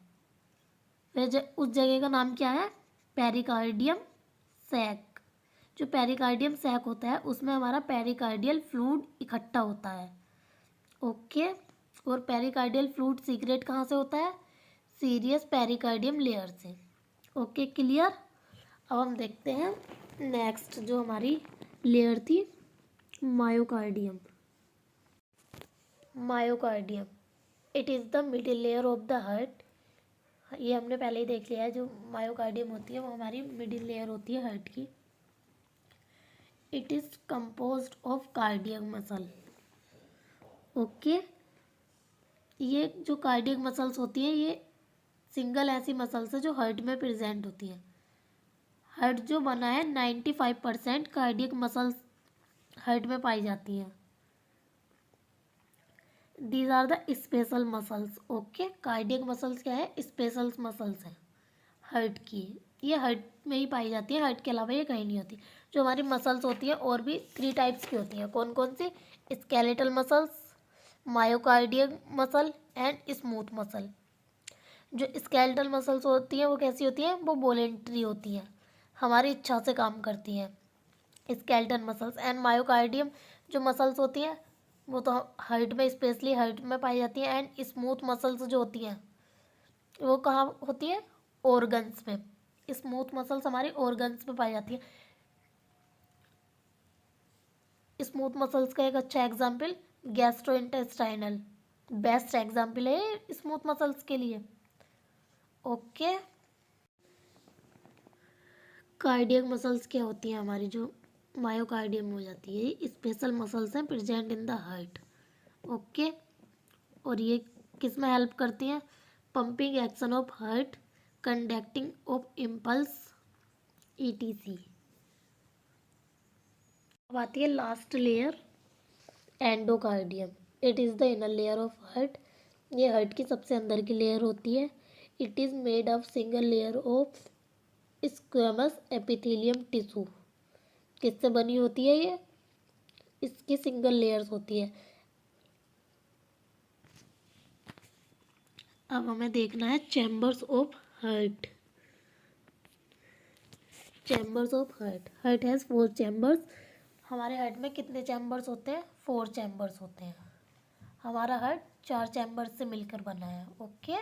उस जगह का नाम क्या है, पेरिकार्डियम सैक। जो पेरिकार्डियम सैक होता है उसमें हमारा पेरिकार्डियल फ्लूइड इकट्ठा होता है। ओके, और पेरिकार्डियल फ्लूइड सीक्रेट कहाँ से होता है, सीरियस पेरिकार्डियम लेयर से। Okay, clear. अब हम देखते हैं नेक्स्ट जो हमारी लेयर थी, myocardium. Myocardium it is the middle layer of the heart. ये हमने पहले ही देख लिया है, जो मायोकार्डियम होती है वो हमारी मिडिल लेयर होती है हार्ट की। It is composed of cardiac muscle. Okay, ये जो कार्डियक मसल्स होती है ये सिंगल ऐसी मसल्स है जो हार्ट में प्रेजेंट होती है। हार्ट जो बना है 95% कार्डियक मसल्स हार्ट में पाई जाती हैं। These are the special muscles. Okay, cardiac muscles क्या है, स्पेशल मसल्स हैं हार्ट की। ये हार्ट में ही पाई जाती है, हार्ट के अलावा ये कहीं नहीं होती। जो हमारी मसल्स होती है और भी 3 टाइप्स की होती हैं। कौन कौन सी, skeletal muscles, myocardiac muscle and smooth muscle. जो स्केलेटल मसल्स होती हैं वो कैसी होती हैं, वो वॉलेंट्री होती हैं, हमारी इच्छा से काम करती हैं, स्केलेटल मसल्स। एंड मायोकार्डियम जो मसल्स होती हैं वो तो हार्ट में, स्पेशली हार्ट में पाई जाती हैं। एंड स्मूथ मसल्स जो होती हैं वो कहाँ होती है, ऑर्गन्स में। स्मूथ मसल्स हमारी ऑर्गन्स में पाई जाती है। स्मूथ मसल्स का एक अच्छा एग्जाम्पल गैस्ट्रोइंटेस्टाइनल, बेस्ट एग्जाम्पल है स्मूथ मसल्स के लिए। ओके, कार्डियक मसल्स क्या होती हैं हमारी, जो मायोकार्डियम हो जाती है, ये स्पेशल मसल्स हैं present in the heart. Okay, और ये किस में हेल्प करती हैं, pumping action of heart, conducting of impulse, ETC। अब आती है last layer, endocardium. It is the inner layer of heart. ये हार्ट की सबसे अंदर की लेयर होती है। It is made of single layer of squamous epithelium tissue. किससे बनी होती है ये, इसकी सिंगल लेयर्स होती है। अब हमें देखना है chambers of heart. Chambers of heart, heart has 4 chambers. हमारे हार्ट में कितने चैम्बर्स होते हैं, 4 चैम्बर्स होते हैं। हमारा हार्ट 4 चैम्बर्स से मिलकर बना है। ओके,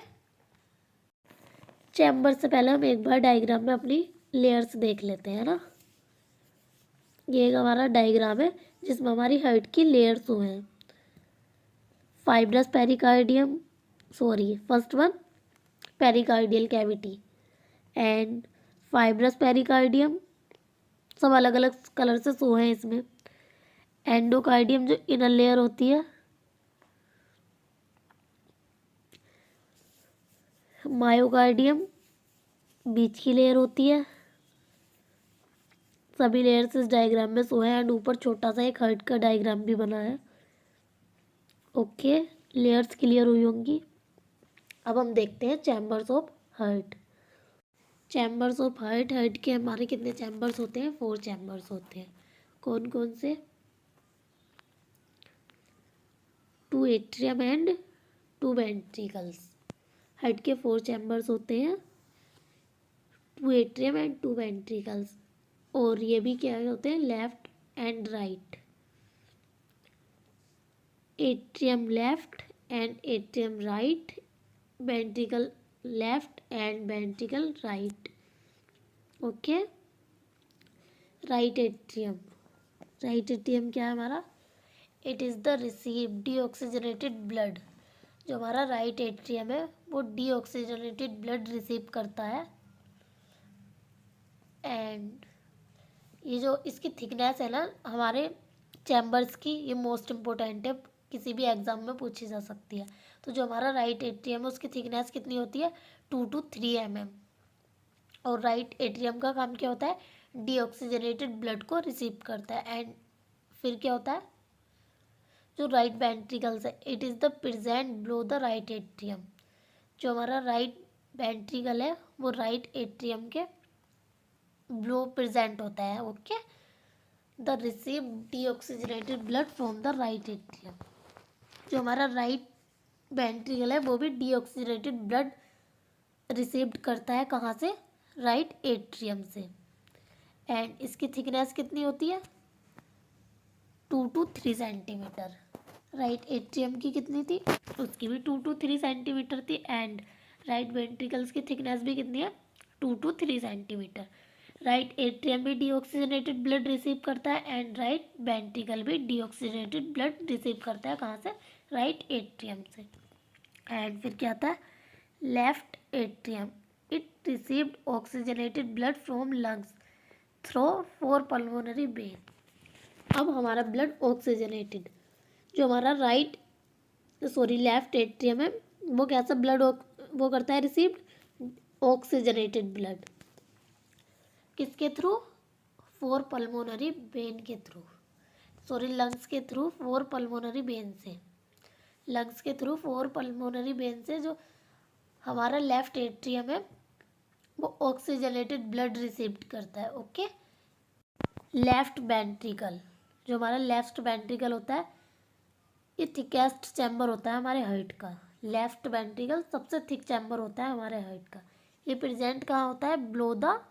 चैम्बर से पहले हम एक बार डायग्राम में अपनी लेयर्स देख लेते हैं ना। ये एक हमारा डायग्राम है जिसमें हमारी हार्ट की लेयर्स हुए हैं। Fibrous pericardium, sorry first one pericardial cavity and fibrous pericardium, सब अलग अलग कलर से शो है इसमें। एंडोकार्डियम जो इनर लेयर होती है, मायोकार्डियम बीच की लेयर होती है। सभी लेयर्स इस डायग्राम में शो है एंड ऊपर छोटा सा एक हार्ट का डायग्राम भी बना है। ओके, लेयर्स क्लियर हुई होंगी। अब हम देखते हैं chambers of heart. Chambers of heart, heart के हमारे कितने चैम्बर्स होते हैं? 4 चैम्बर्स होते हैं। कौन कौन से? 2 एट्रियम एंड 2 वेंट्रिकल्स। हार्ट के 4 चैम्बर्स होते हैं, 2 एट्रियम एंड 2 वेंट्रिकल्स। और ये भी क्या होते हैं? Left and right. Atrium left and atrium right, ventricle left and ventricle right. Okay, right atrium. Right atrium क्या है हमारा? It is the receive deoxygenated blood. जो हमारा राइट एट्रियम है वो डीऑक्सीजनेटेड ब्लड रिसीव करता है। एंड ये जो इसकी थिकनेस है ना हमारे चैम्बर्स की, ये मोस्ट इम्पोर्टेंट है, किसी भी एग्जाम में पूछी जा सकती है। तो जो हमारा राइट एट्रियम है उसकी थिकनेस कितनी होती है? 2 to 3 mm। और राइट एट्रियम का काम क्या होता है? डीऑक्सीजनेटेड ब्लड को रिसीव करता है। एंड फिर क्या होता है? जो राइट वेंट्रिकल्स है, it is the present below the right atrium. जो हमारा राइट वेंट्रिकल है वो राइट एट्रियम के बिलो प्रेजेंट होता है। Okay, the receive deoxygenated blood from the right atrium. जो हमारा राइट वेंट्रिकल है वो भी डीऑक्सीजनेटेड ब्लड रिसीव्ड करता है। कहाँ से? राइट एट्रियम से। एंड इसकी थिकनेस कितनी होती है? 2 to 3 सेंटीमीटर। राइट एट्रियम की कितनी थी? उसकी भी 2 to 3 सेंटीमीटर थी। एंड राइट वेंट्रिकल्स की थिकनेस भी कितनी है? 2 to 3 सेंटीमीटर। राइट एट्रियम भी डीऑक्सीजनेटेड ब्लड रिसीव करता है एंड राइट वेंट्रिकल भी डीऑक्सीजनेटेड ब्लड रिसीव करता है। कहाँ से? राइट एट्रियम से। एंड फिर क्या आता है? Left atrium, it received oxygenated blood from lungs through 4 pulmonary vein. अब हमारा ब्लड ऑक्सीजनेटेड, जो हमारा लेफ्ट एट्रियम है वो कैसा ब्लड वो करता है? Received oxygenated blood. किसके थ्रू? 4 पल्मोनरी वेन के थ्रू, लंग्स के थ्रू 4 पल्मोनरी वेन से। लंग्स के थ्रू 4 पल्मोनरी वेन से जो हमारा लेफ्ट एट्रियम है वो ऑक्सीजनेटेड ब्लड रिसीव्ड करता है। ओके, लेफ्ट वेंट्रिकल, जो हमारा लेफ्ट वेंट्रिकल होता है ये थिकेस्ट चैम्बर होता है हमारे हार्ट का। लेफ्ट वेंट्रिकल सबसे थिक चैम्बर होता है हमारे हार्ट का। ये प्रेजेंट कहाँ होता है? Below the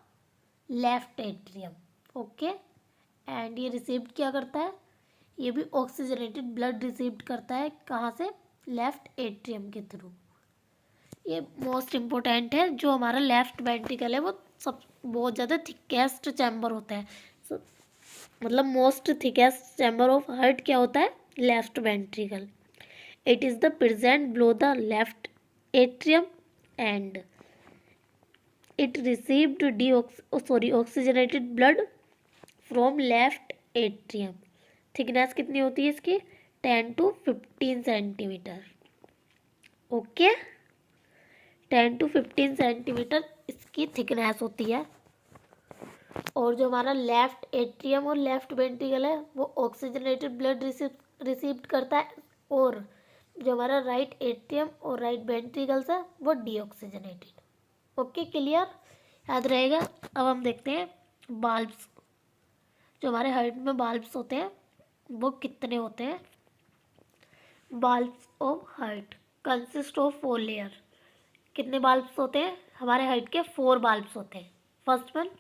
left atrium. Okay, and ये रिसीव्ड क्या करता है? ये भी ऑक्सीजनेटेड ब्लड रिसीव्ड करता है। कहाँ से? लेफ्ट एट्रियम के थ्रू। ये मोस्ट इम्पोर्टेंट है। जो हमारा लेफ्ट वेंट्रिकल है वो सब बहुत ज़्यादा थिकेस्ट चैम्बर होता है। मतलब most thickest chamber of heart क्या होता है? Left ventricle. It is the present below the left atrium and it received oxygenated blood from left atrium. Thickness कितनी होती है इसकी? 10 to 15 centimetre. Okay, 10 to 15 centimetre इसकी थिकनेस होती है। और जो हमारा लेफ्ट एट्रियम और लेफ्ट वेंट्रिकल है वो ऑक्सीजनेटेड ब्लड रिसीव्ड करता है। और जो हमारा राइट एट्रियम और राइट वेंट्रिकल्स है वो डीऑक्सीजनेटेड। Okay, clear? याद रहेगा। अब हम देखते हैं बाल्ब्स। जो हमारे हार्ट में बाल्ब्स होते हैं वो कितने होते हैं? Valves of heart consist of 4 layer. कितने बाल्ब्स होते हैं? हमारे हार्ट के 4 बाल्ब्स होते हैं। First one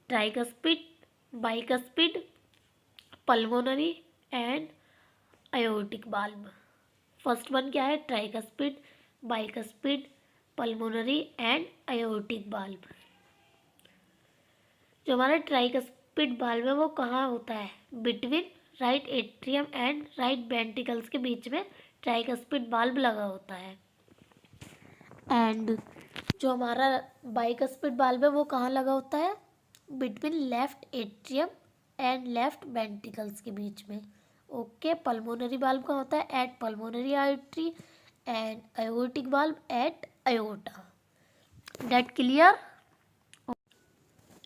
tricuspid, bicuspid, pulmonary and aortic बाल्ब। फर्स्ट वन क्या है? Tricuspid, bicuspid, pulmonary and aortic बाल्ब। जो हमारा ट्राइकस्पिड स्पिट बाल्ब है वो कहाँ होता है? Between right atrium and right ventricles के बीच में ट्राइकस्पिड बाल्ब लगा होता है। एंड जो हमारा बाइकस्पिड बाल्ब है वो कहाँ लगा होता है? Between left atrium and left ventricles के बीच में। ओके, पल्मोनरी बाल्ब कहाँ होता है? At pulmonary artery and aortic बाल्ब at aorta. That clear?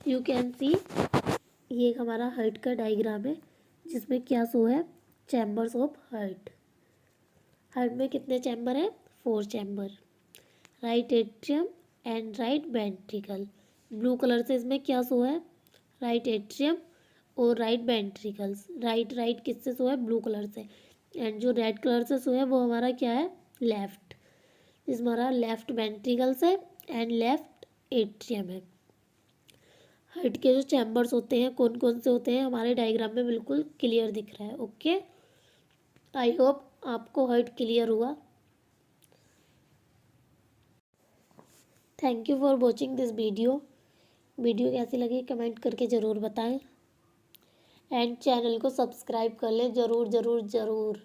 You can see, ये एक हमारा हार्ट का डायग्राम है जिसमें क्या शो है? Chambers of heart. हार्ट में कितने चैम्बर हैं? 4 chamber. Right atrium and right ventricle. Blue colour से इसमें क्या शो है? राइट एट्रियम और राइट वेंट्रिकल्स। राइट किससे शो है? ब्लू कलर से। एंड जो रेड कलर से शो है वो हमारा क्या है? लेफ्ट। इसमें हमारा लेफ्ट वेंट्रिकल्स है एंड लेफ्ट एट्रियम है। हार्ट के जो चैम्बर्स होते हैं कौन कौन से होते हैं हमारे डायग्राम में बिल्कुल क्लियर दिख रहा है। ओके, आई होप आपको हार्ट क्लियर हुआ। Thank you for watching this video. Video कैसी लगी कमेंट करके ज़रूर बताएं एंड चैनल को सब्सक्राइब कर लें ज़रूर ज़रूर ज़रूर।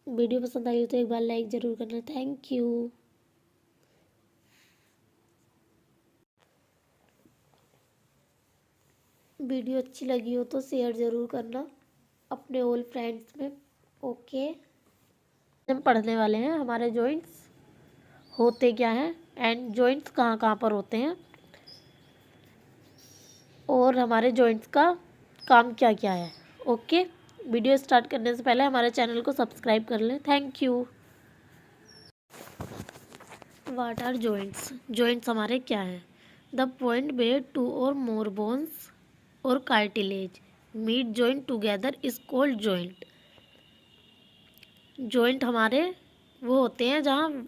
वीडियो पसंद आई हो तो एक बार लाइक ज़रूर करना। Thank you. वीडियो अच्छी लगी हो तो शेयर ज़रूर करना अपने ओल्ड फ्रेंड्स में। ओके, हम पढ़ने वाले हैं हमारे जॉइंट्स होते क्या हैं एंड जॉइंट्स कहाँ कहाँ पर होते हैं और हमारे जॉइंट्स का काम क्या क्या है। ओके, वीडियो स्टार्ट करने से पहले हमारे चैनल को सब्सक्राइब कर लें। Thank you. What are joints? Joints हमारे क्या हैं? The point where 2 or more bones or cartilage meet joint together is called joint. Joint हमारे वो होते हैं जहाँ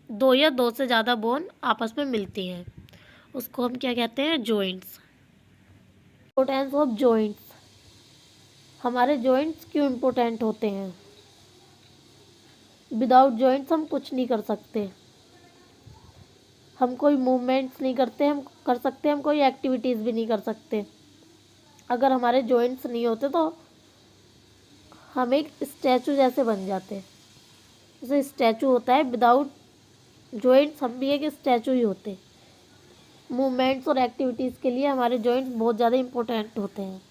2 या 2 से ज़्यादा बोन आपस में मिलती हैं, उसको हम क्या कहते हैं? जॉइंट्स। Importance of joints. हमारे जॉइंट्स क्यों इम्पोर्टेंट होते हैं? विदाउट जॉइंट्स हम कुछ नहीं कर सकते। हम कोई मूवमेंट्स नहीं कर सकते, हम कोई एक्टिविटीज़ भी नहीं कर सकते। अगर हमारे जॉइंट्स नहीं होते तो हम एक स्टैचू जैसे बन जाते। जैसे स्टैचू होता है, विदाउट जॉइंट्स हम भी एक स्टैचू ही होते। मूवमेंट्स और एक्टिविटीज़ के लिए हमारे जॉइंट्स बहुत ज़्यादा इम्पोर्टेंट होते हैं।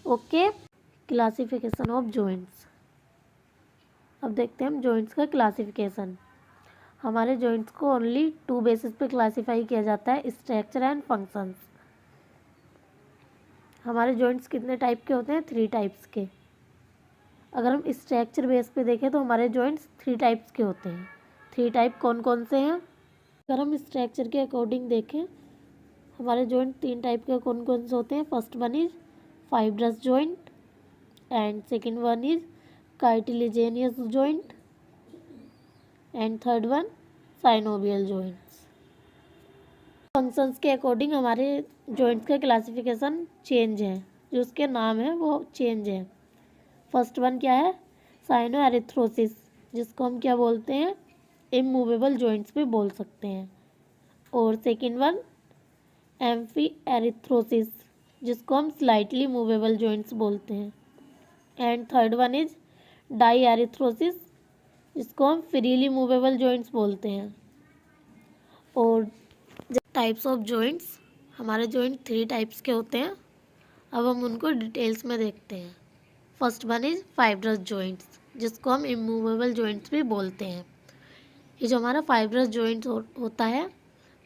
Okay, classification of joints. अब देखते हैं हम जॉइंट्स का क्लासिफिकेशन। हमारे जॉइंट्स को ओनली 2 बेसिस पे क्लासीफाई किया जाता है, स्ट्रक्चर एंड फंक्शंस। हमारे जॉइंट्स कितने टाइप के होते हैं? 3 टाइप्स के। अगर हम स्ट्रक्चर बेस पे देखें तो हमारे जॉइंट्स 3 टाइप्स के होते हैं। 3 टाइप कौन कौन से हैं? अगर हम स्ट्रक्चर के अकॉर्डिंग देखें हमारे जॉइंट 3 टाइप के कौन कौन से होते हैं? First one is fibrous joint and second one is cartilaginous joint and third one synovial joints. Functions के अकॉर्डिंग हमारे जॉइंट्स का क्लासिफिकेशन चेंज है, जो उसके नाम है वो चेंज है। फर्स्ट वन क्या है? साइनो एरिथ्रोसिस, जिसको हम क्या बोलते हैं? इमूवेबल जॉइंट्स भी बोल सकते हैं। और सेकेंड वन एम्फी एरिथ्रोसिस, जिसको हम स्लाइटली मूवेबल जॉइंट्स बोलते हैं। And third one is diarthrosis, जिसको हम फ्रीली मूवेबल जॉइंट्स बोलते हैं। और टाइप्स ऑफ जॉइंट्स, हमारे जॉइंट 3 टाइप्स के होते हैं। अब हम उनको डिटेल्स में देखते हैं। First one is fibrous joints, जिसको हम इमूवेबल जॉइंट्स भी बोलते हैं। ये जो हमारा फाइब्रस जॉइंट होता है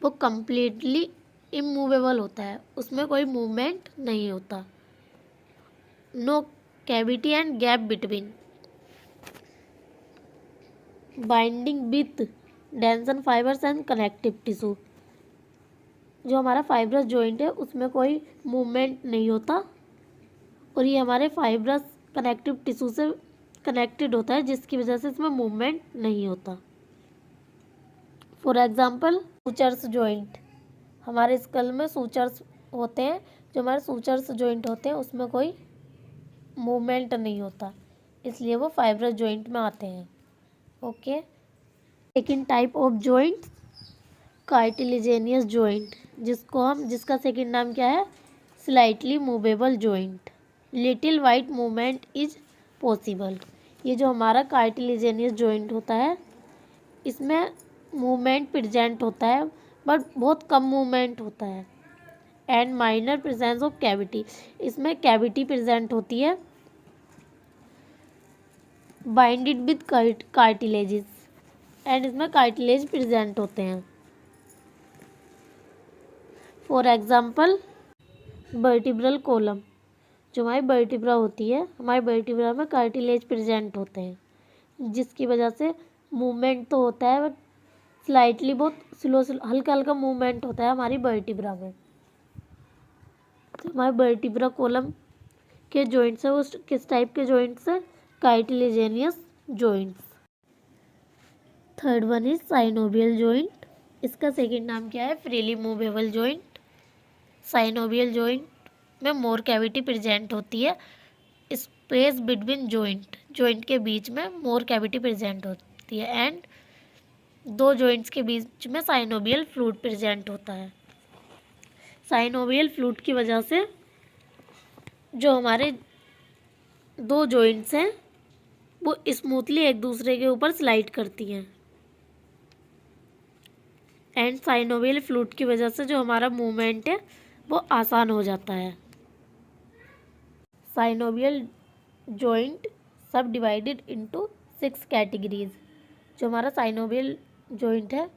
वो कम्प्लीटली इमूवेबल होता है, उसमें कोई मूवमेंट नहीं होता। No cavity and gap between, binding with dense fibres and connective tissue. जो हमारा फाइब्रस जॉइंट है उसमें कोई मूवमेंट नहीं होता और ये हमारे फाइब्रस कनेक्टिव टिश्यू से कनेक्टेड होता है, जिसकी वजह से इसमें मूवमेंट नहीं होता। फॉर एग्जाम्पल सूचर्स जॉइंट, हमारे स्कल में सूचर्स होते हैं। जो हमारे सूचर्स जॉइंट होते हैं उसमें कोई मूवमेंट नहीं होता, इसलिए वो फाइब्रस जॉइंट में आते हैं। Okay, second type of joint cartilaginous joint. जिसका सेकंड नाम क्या है, slightly movable joint. Little white movement is possible. ये जो हमारा कार्टिलेजिनियस जॉइंट होता है, इसमें मूवमेंट प्रेजेंट होता है बट बहुत कम मूवमेंट होता है। And minor presence of cavity, इसमें कैविटी प्रेजेंट होती है। बाइंडेड विद कार्टिलेजेस, एंड इसमें कार्टिलेज प्रेजेंट होते हैं। फॉर एग्जाम्पल वर्टिब्रल कॉलम, जो हमारी वर्टिब्रा होती है, हमारी वर्टिब्रा में कार्टिलेज प्रेजेंट होते हैं, जिसकी वजह से मूवमेंट तो होता है बट स्लाइटली बहुत स्लो हल्का हल्का मूवमेंट होता है हमारी वर्टिब्रा में। तो हमारे वर्टिब्रा कॉलम के जॉइंट्स है वो किस टाइप के जॉइंट्स है, cartilaginous joints. Third one is synovial joint. इसका सेकंड नाम क्या है, freely movable joint. Synovial joint में मोर कैविटी प्रेजेंट होती है। स्पेस बिटवीन जॉइंट के बीच में मोर कैविटी प्रेजेंट होती है। एंड दो जॉइंट्स के बीच में साइनोवियल फ्लूइड प्रेजेंट होता है। साइनोवियल फ्लूइड की वजह से जो हमारे दो जॉइंट्स हैं वो स्मूथली एक दूसरे के ऊपर स्लाइड करती हैं। एंड साइनोवियल फ्लूइड की वजह से जो हमारा मूवमेंट है वो आसान हो जाता है। साइनोवियल जॉइंट सब डिवाइडेड इनटू 6 कैटेगरीज। जो हमारा साइनोवियल जॉइंट है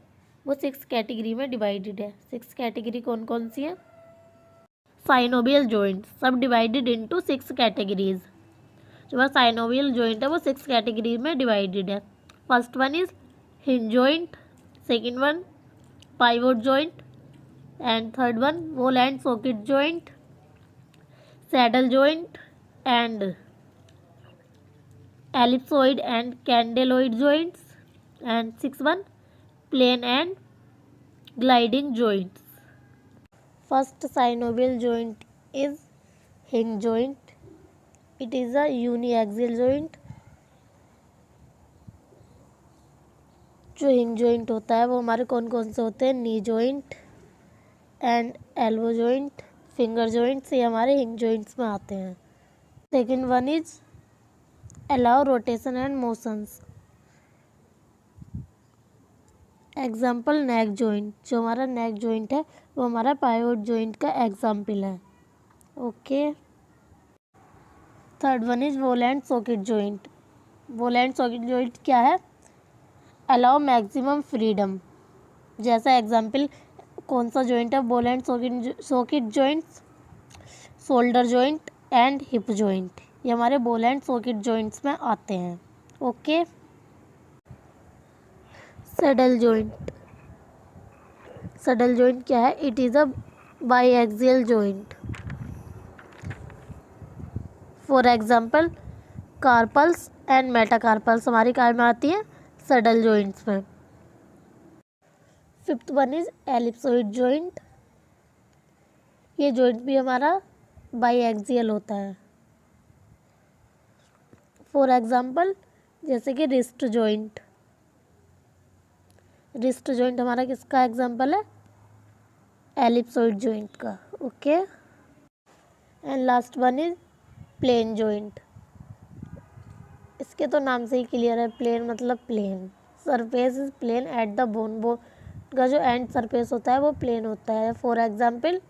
वो 6 कैटेगरी में डिवाइडेड है। 6 कैटेगरी कौन कौन सी है, साइनोवियल जॉइंट सब डिवाइडेड इनटू 6 कैटेगरीज। जो हमारा साइनोवियल जॉइंट है वो 6 कैटेगरी में डिवाइडेड है। First one is hinge joint, second one pivot joint, and third one ball and socket joint, saddle joint, and ellipsoid and candeloid joints, and sixth one plane and gliding joints. First synovial joint is hinge joint. It is a uniaxial joint. जो हिंज जॉइंट होता है वो हमारे कौन कौन से होते हैं, knee joint and elbow joint, finger joints, ये हमारे हिंज जॉइंट्स में आते हैं। Second one is allow rotation and motions. Example neck joint, जो हमारा नेक जॉइंट है वो हमारा पाइवोट जॉइंट का एग्जाम्पल है। Okay. Third one is ball and socket joint. Ball and socket joint क्या है, अलाउ मैक्सिमम फ्रीडम। जैसा एग्जाम्पल कौन सा जॉइंट है, ball and socket joints, shoulder joint and hip joint, ये हमारे बॉल एंड सॉकेट जॉइंट्स में आते हैं। Okay. Saddle joint. Saddle joint क्या है, it is a biaxial joint. For example carpals and metacarpals हमारी कार में आती है सैडल जॉइंट्स में। Fifth one is ellipsoid joint. ये जॉइंट भी हमारा बाईएक्सियल होता है। फॉर एग्जाम्पल जैसे कि रिस्ट जॉइंट। रिस्ट जॉइंट हमारा किसका एग्जाम्पल है, एलिप्सोइड जॉइंट का। Okay. And last one is plane joint. इसके तो नाम से ही क्लियर है, प्लेन मतलब plane, surface is plane at the bone. Bone का जो एंड सरफेस होता है वो प्लेन होता है। For example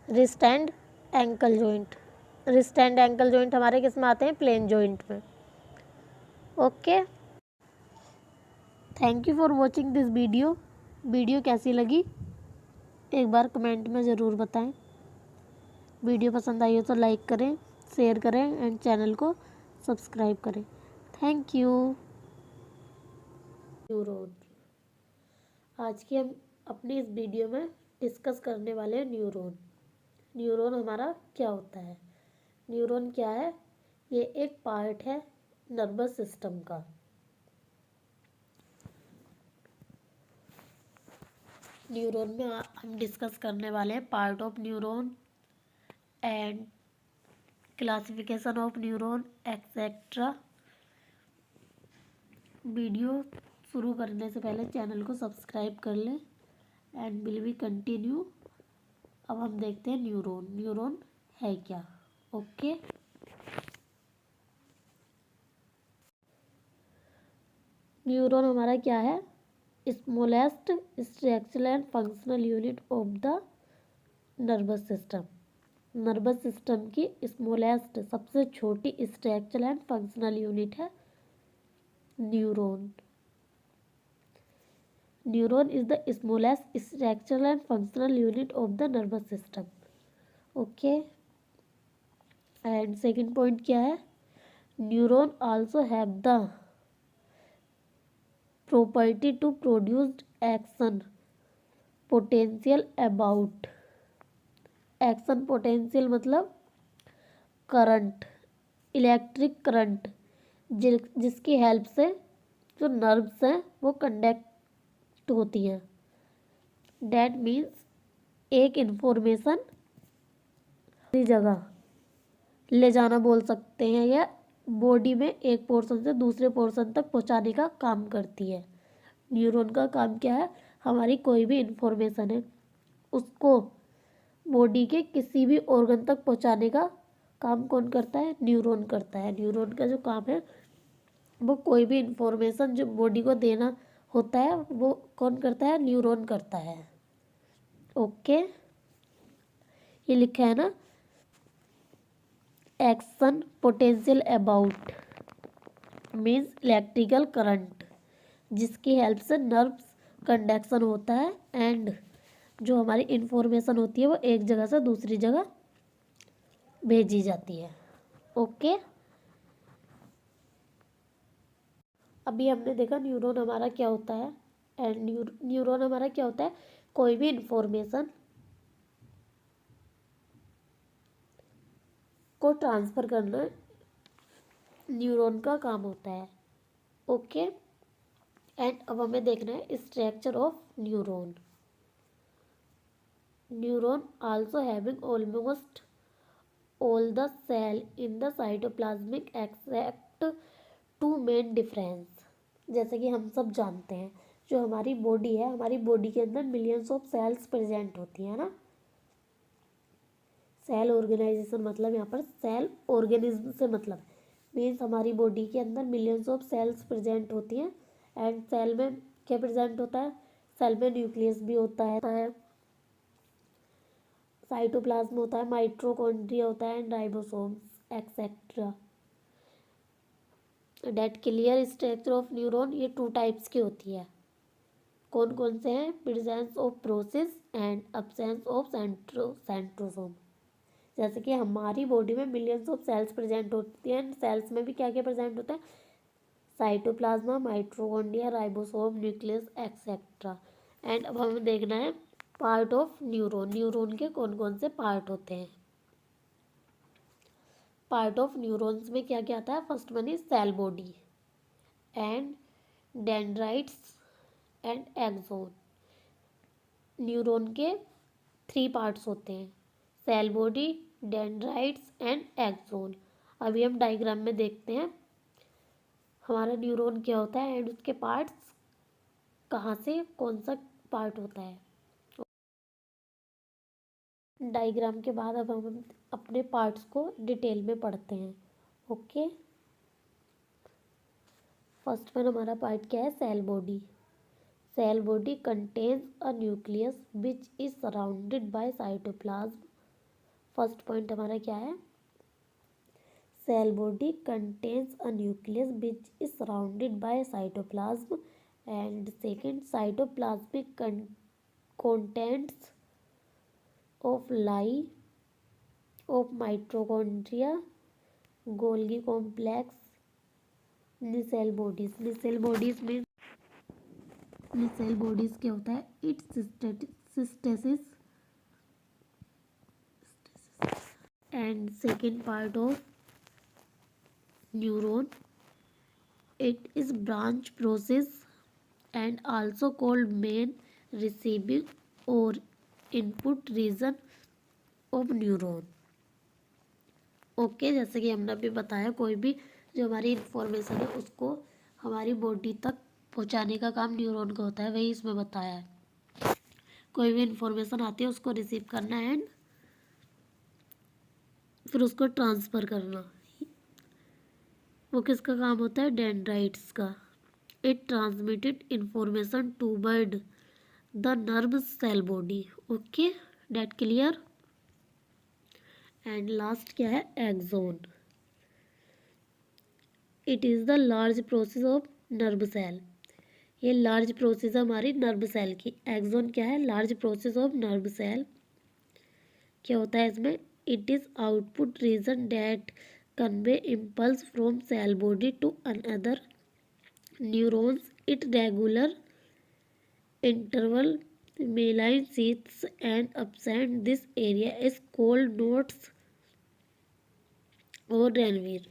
wrist and ankle joint. Wrist and ankle joint हमारे किस में आते हैं, प्लेन जॉइंट में। Okay. Thank you for watching this video. Video कैसी लगी एक बार कमेंट में ज़रूर बताएं। वीडियो पसंद आई हो तो लाइक करें, शेयर करें एंड चैनल को सब्सक्राइब करें। Thank you. न्यूरॉन। आज की हम अपनी इस वीडियो में डिस्कस करने वाले हैं न्यूरॉन। न्यूरॉन हमारा क्या होता है, न्यूरॉन क्या है, ये एक पार्ट है नर्वस सिस्टम का। न्यूरॉन में हम डिस्कस करने वाले हैं part of neuron and classification of neuron etcetera. Video शुरू करने से पहले चैनल को सब्सक्राइब कर लें एंड विल बी कंटिन्यू अब हम देखते हैं न्यूरॉन। न्यूरॉन है क्या? ओके, न्यूरॉन हमारा क्या है? Smallest structural and functional unit of the nervous system. Nervous system की स्मॉलेस्ट सबसे छोटी स्ट्रक्चरल एंड फंक्शनल यूनिट है neuron. Neuron is the smallest structural and functional unit of the nervous system. Okay, and second point क्या है? Neuron also have the property to produce action potential about। Action potential मतलब करंट, इलेक्ट्रिक करंट, जिसकी हेल्प से जो नर्व्स हैं वो कंडक्ट होती हैं। डैट मीन्स एक इंफॉर्मेशन दूसरी जगह ले जाना बोल सकते हैं, या बॉडी में एक पोर्शन से दूसरे पोर्शन तक पहुंचाने का काम करती है। न्यूरॉन का काम क्या है? हमारी कोई भी इंफॉर्मेशन है उसको बॉडी के किसी भी ऑर्गन तक पहुंचाने का काम कौन करता है? न्यूरॉन करता है। न्यूरॉन का जो काम है वो कोई भी इंफॉर्मेशन जो बॉडी को देना होता है वो कौन करता है? न्यूरॉन करता है। ओके, ये लिखा है ना, action potential about means electrical current, जिसकी हेल्प से नर्व्स कंडक्शन होता है एंड जो हमारी इंफॉर्मेशन होती है वो एक जगह से दूसरी जगह भेजी जाती है। ओके, अभी हमने देखा न्यूरॉन हमारा क्या होता है, एंड न्यूरॉन हमारा क्या होता है? कोई भी इंफॉर्मेशन को ट्रांसफ़र करना न्यूरॉन का काम होता है। ओके, एंड अब हमें देखना है structure of neuron. Neuron also having almost all the cell in the cytoplasmic except two main difference. जैसे कि हम सब जानते हैं जो हमारी बॉडी है, हमारी बॉडी के अंदर मिलियंस ऑफ सेल्स प्रेजेंट होती है ना। सेल ऑर्गेनाइजेशन मतलब यहाँ पर सेल ऑर्गेनिज्म से मतलब मीन्स हमारी बॉडी के अंदर मिलियंस ऑफ सेल्स प्रेजेंट होती हैं। एंड सेल में क्या प्रेजेंट होता है? सेल में न्यूक्लियस भी होता है, साइटोप्लाज्म होता है, माइटोकॉन्ड्रिया होता है and ribosomes etcetera. That clear structure of neuron ये 2 टाइप्स की होती है। कौन कौन से हैं? Presence of process and absence of centrosome. जैसे कि हमारी बॉडी में मिलियंस ऑफ सेल्स प्रेजेंट होती हैं, सेल्स में भी क्या क्या प्रेजेंट होता है? Cytoplasm, mitochondria, ribosome, nucleus etcetera. And अब हमें देखना है पार्ट ऑफ न्यूरॉन। न्यूरॉन के कौन कौन से पार्ट होते हैं? पार्ट ऑफ न्यूरॉन्स में क्या क्या आता है? First one is cell body and dendrites and axon. Neuron के 3 पार्ट्स होते हैं, cell body, dendrites and axon. अभी हम डायग्राम में देखते हैं हमारा न्यूरॉन क्या होता है एंड उसके पार्ट्स कहाँ से कौन सा पार्ट होता है। डायग्राम के बाद अब हम अपने पार्ट्स को डिटेल में पढ़ते हैं। ओके, फर्स्ट वन हमारा पार्ट क्या है? Cell body. Cell body contains a nucleus which is surrounded by cytoplasm. First point हमारा क्या है? Cell body contains a nucleus which is surrounded by cytoplasm and second cytoplasmic contents of lie of mitochondria, Golgi complex, cell bodies। cell bodies में cell bodies क्या होता है? It's cystasis and second part of neuron, it is branch process and also called main receiving or input region of neuron। Okay, जैसे कि हमने अभी बताया कोई भी जो हमारी इंफॉर्मेशन है उसको हमारी बॉडी तक पहुंचाने का काम न्यूरॉन का होता है, वही इसमें बताया है। कोई भी इंफॉर्मेशन आती है उसको रिसीव करना एंड फिर उसको ट्रांसफ़र करना, वो किसका काम होता है? डेंड्राइट्स का। It transmitted information toward the nerve cell body. Okay, that clear. And last क्या है? Axon. It is the large process of nerve cell. ये लार्ज प्रोसेस है हमारी नर्व सेल की। एक्सोन क्या है? Large process of nerve cell. क्या होता है इसमें? It is output region that convey impulse from cell body to another neurons it regular interval malign sheaths and absent this area is called nodes और रेनवीर।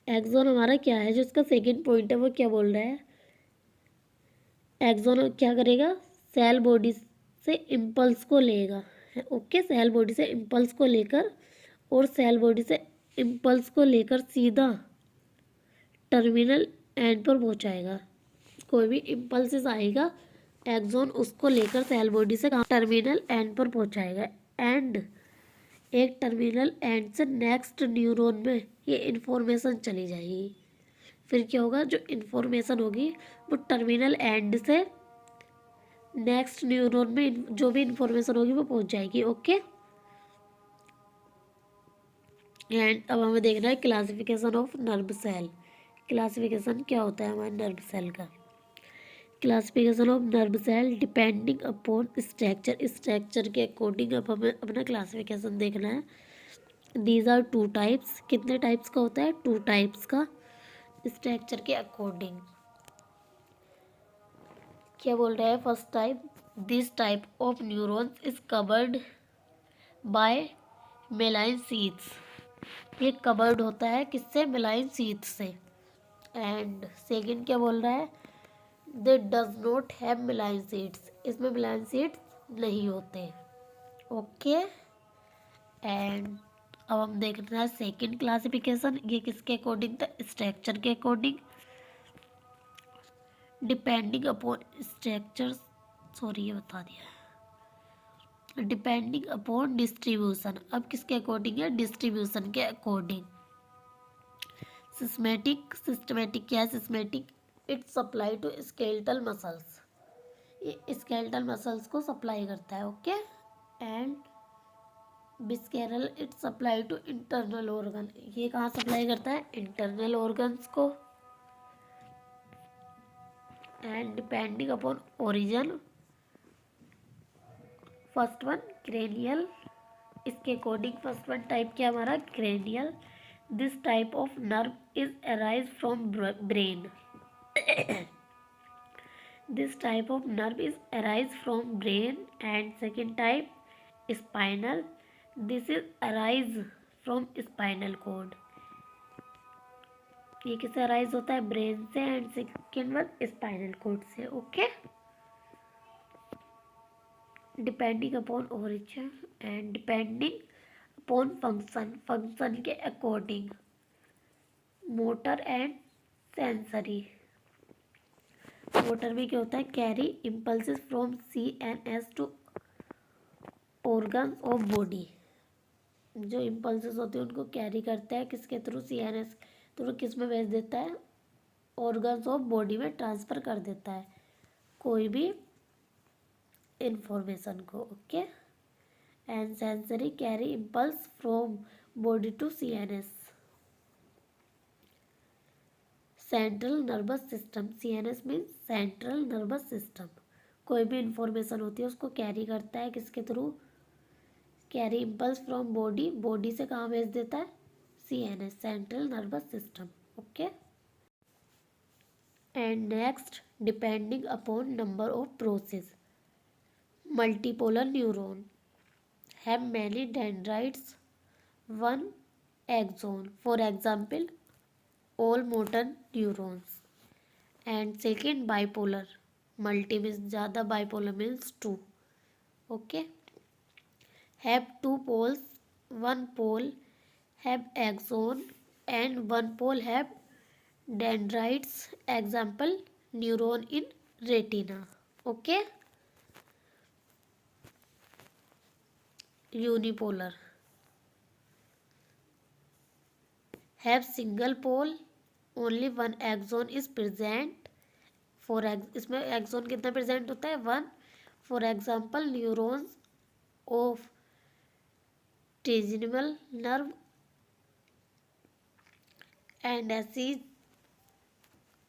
एक्सोन हमारा क्या है? जो इसका सेकंड पॉइंट है वो क्या बोल रहा है? एक्सोन क्या करेगा? सेल बॉडी से इम्पल्स को लेगा। ओके, सेल बॉडी से इम्पल्स को लेकर और सेल बॉडी से इम्पल्स को लेकर सीधा टर्मिनल एंड पर पहुंचाएगा। कोई भी इम्पल्सिस आएगा, एक्सोन उसको लेकर सेल बॉडी से टर्मिनल एंड पर पहुंचाएगा एंड एक टर्मिनल एंड से नेक्स्ट न्यूरॉन में ये इन्फॉर्मेशन चली जाएगी। फिर क्या होगा? जो इन्फॉर्मेशन होगी वो टर्मिनल एंड से नेक्स्ट न्यूरॉन में जो भी इन्फॉर्मेशन होगी वो पहुंच जाएगी। ओके, एंड अब हमें देखना है classification of nerve cell. Classification क्या होता है हमारे नर्व सेल का? Classification of nerve cell depending upon structure. Structure के अकॉर्डिंग अब हमें अपना क्लासिफिकेशन देखना है। These are two types. कितने टाइप्स का होता है? टू टाइप्स का, स्ट्रक्चर के अकॉर्डिंग। क्या बोल रहा है? First type, this type of neurons is covered by myelin sheaths. ये कवर्ड होता है किससे? मेलाइन सीथ से। एंड सेकंड क्या बोल रहा है? दे डज नॉट हैव मेलाइन सीड्स। इसमें मेलाइन सीड्स नहीं होते। ओके, एंड अब हम देख रहे हैं सेकंड क्लासिफिकेशन। ये किसके अकॉर्डिंग था? स्ट्रक्चर के according. Depending upon structure, sorry ये बता दिया। डिपेंडिंग अपॉन डिस्ट्रीब्यूशन, अब किसके अकॉर्डिंग है? डिस्ट्रीब्यूशन के अकॉर्डिंग। सिस्मेटिक, सिस्टमेटिक क्या है? Systematic, it supply to skeletal muscles. ये स्केलेटल मसल्स को सप्लाई करता है। Okay, and visceral, it supply to internal organ. ये कहाँ सप्लाई करता है? इंटरनल ऑर्गन्स को। And depending upon origin, first one cranial. इसके अकॉर्डिंग फर्स्ट वन टाइप क्या हमारा? Cranial. This type of nerve is arise from brain. This type of nerve is arise from brain. And second type spinal. This is arise from spinal cord. ये किससे अराइज होता है? ब्रेन से। And second one spinal cord से। Okay, depending upon origin and depending upon function, function के according. Motor and sensory. Motor में क्या होता है? Carry impulses from CNS to organs of body. जो इम्पल्सिस होते हैं उनको कैरी करता है किसके थ्रू? CNS through. किस में भेज देता है? ऑर्गन्स ऑफ बॉडी में ट्रांसफ़र कर देता है कोई भी इंफॉर्मेशन को। Okay, and sensory carry impulse from body to CNS। Central nervous system, CNS means central nervous system. कोई भी इंफॉर्मेशन होती है उसको कैरी करता है किसके थ्रू? Carry impulse from body, body से कहाँ भेज देता है? CNS, central nervous system. Okay, and next depending upon number of process. Multipolar neuron have many dendrites, one axon, for example all motor neurons. And second bipolar, multi means ज़्यादा, bipolar means two. Okay, have two poles, one pole have axon and one pole have dendrites. Example neuron in retina. Okay, unipolar. Have single pole, only one axon is present. इसमें एक्सोन कितना प्रेजेंट होता है? 1। For example neurons of trigeminal nerve and ऐसी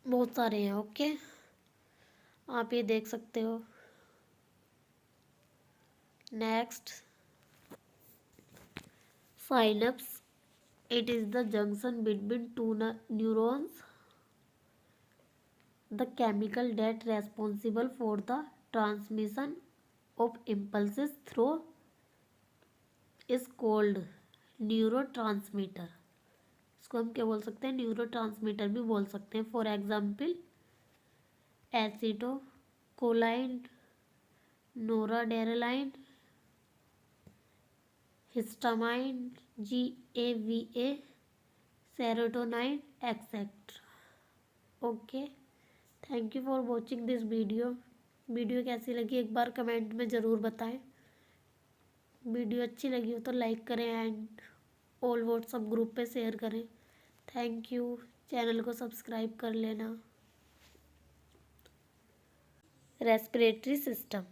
बहुत सारे हैं। ओके, आप ये देख सकते हो। Next, synapse, it is the junction between two neurons, the chemical that responsible for the transmission of impulses through is called neurotransmitter. इसको हम क्या बोल सकते हैं? न्यूरोट्रांसमीटर भी बोल सकते हैं। For example acetylcholine, noradrenaline, histamine, GABA, serotonin, etcetera. Okay, thank you for watching this video. Video कैसी लगी एक बार कमेंट में ज़रूर बताएं। वीडियो अच्छी लगी हो तो लाइक करें एंड ऑल व्हाट्सएप ग्रुप पे शेयर करें। Thank you. चैनल को सब्सक्राइब कर लेना। रेस्पिरेटरी सिस्टम,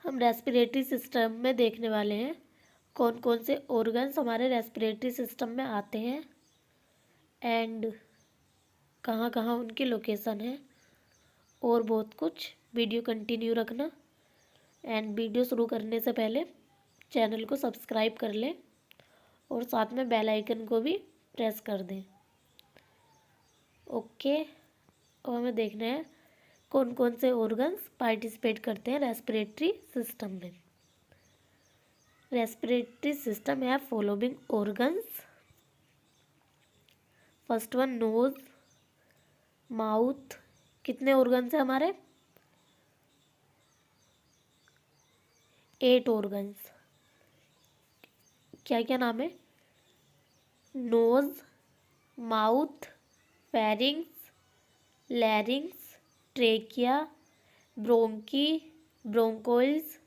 हम रेस्पिरेटरी सिस्टम में देखने वाले हैं कौन कौन से ऑर्गन्स हमारे रेस्पिरेटरी सिस्टम में आते हैं एंड कहाँ कहाँ उनकी लोकेशन है और बहुत कुछ। वीडियो कंटिन्यू रखना एंड वीडियो शुरू करने से पहले चैनल को सब्सक्राइब कर लें और साथ में बेल आइकन को भी प्रेस कर दें। ओके, अब हमें देखना है कौन कौन से ऑर्गन्स पार्टिसिपेट करते हैं रेस्पिरेटरी सिस्टम में। रेस्पिरेटरी सिस्टम है following organs. First one nose, mouth. कितने ऑर्गन्स हैं हमारे? 8 ऑर्गन्स। क्या क्या नाम है? Nose, mouth, pharynx, larynx, trachea, bronchi, bronchioles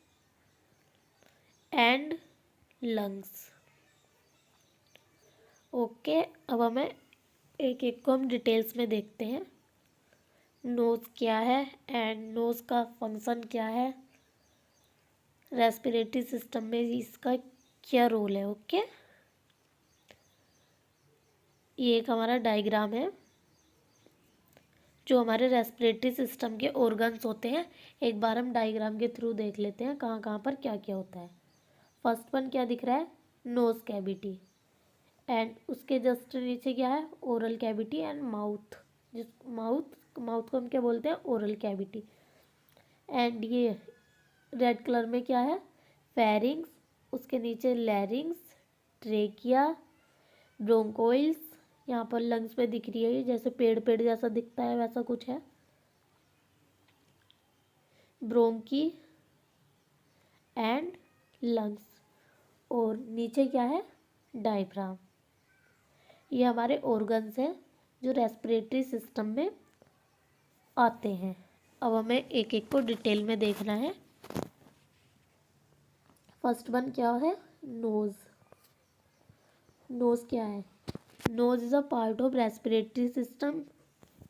and lungs. Okay, अब हमें एक एक को हम डिटेल्स में देखते हैं। नोज क्या है एंड नोज का फंक्शन क्या है, रेस्पिरेटरी सिस्टम में इसका क्या रोल है। ओके, ये एक हमारा डायग्राम है जो हमारे रेस्पिरेटरी सिस्टम के ऑर्गन्स होते हैं। एक बार हम डायग्राम के थ्रू देख लेते हैं कहाँ कहाँ पर क्या क्या होता है। फर्स्ट वन क्या दिख रहा है? नोज कैविटी एंड उसके जस्ट नीचे क्या है? Oral cavity and mouth. जिस माउथ को हम क्या बोलते हैं? Oral cavity. एंड ये रेड कलर में क्या है? फेरिंग्स, उसके नीचे लैरिंग्स, ट्रेकिया, ब्रोंकोइल्स। यहाँ पर लंग्स पे दिख रही है, जैसे पेड़ पेड़ जैसा दिखता है वैसा कुछ है। ब्रोंकी एंड लंग्स, और नीचे क्या है? डायफ्राम। ये हमारे ऑर्गन्स हैं जो रेस्पिरेटरी सिस्टम में आते हैं। अब हमें एक एक को डिटेल में देखना है। फर्स्ट वन क्या है? नोज। नोज क्या है? Knows is a part of respiratory system.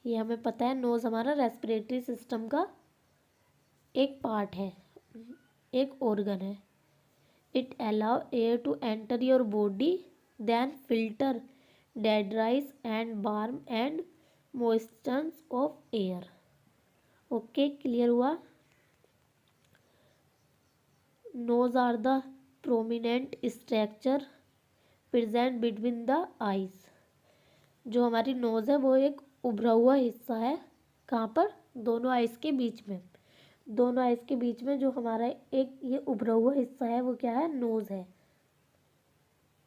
ये हमें पता है, नोज हमारा रेस्पिरेटरी सिस्टम का एक पार्ट है, एक ऑर्गन है। It allow air to enter your body then filter dead rice and warm and moistures of air. Okay, clear हुआ? Nose are the prominent structure present between the eyes. जो हमारी नोज है वो एक उभरा हुआ हिस्सा है। कहाँ पर? दोनों आईज के बीच में। दोनों आईज के बीच में जो हमारा एक ये उभरा हुआ हिस्सा है वो क्या है? नोज है।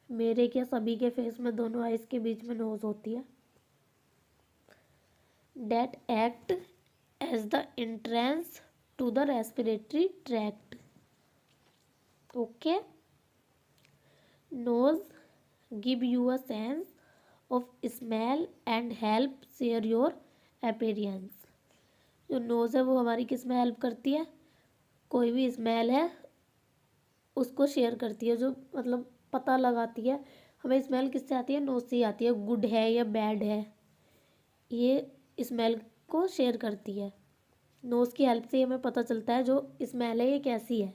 मेरे क्या सभी के फेस में दोनों आईज के बीच में नोज होती है। That act as the entrance to the respiratory tract. Okay, nose give you a sense of smell and help shape your appearance. जो नोज है वो हमारी किस में हेल्प करती है? कोई भी स्मेल है उसको शेयर करती है, जो मतलब पता लगाती है हमें स्मेल किससे आती है, नोज से ही आती है, गुड है या बैड है, ये स्मेल को शेयर करती है। नोज की हेल्प से हमें पता चलता है जो स्मेल है ये कैसी है।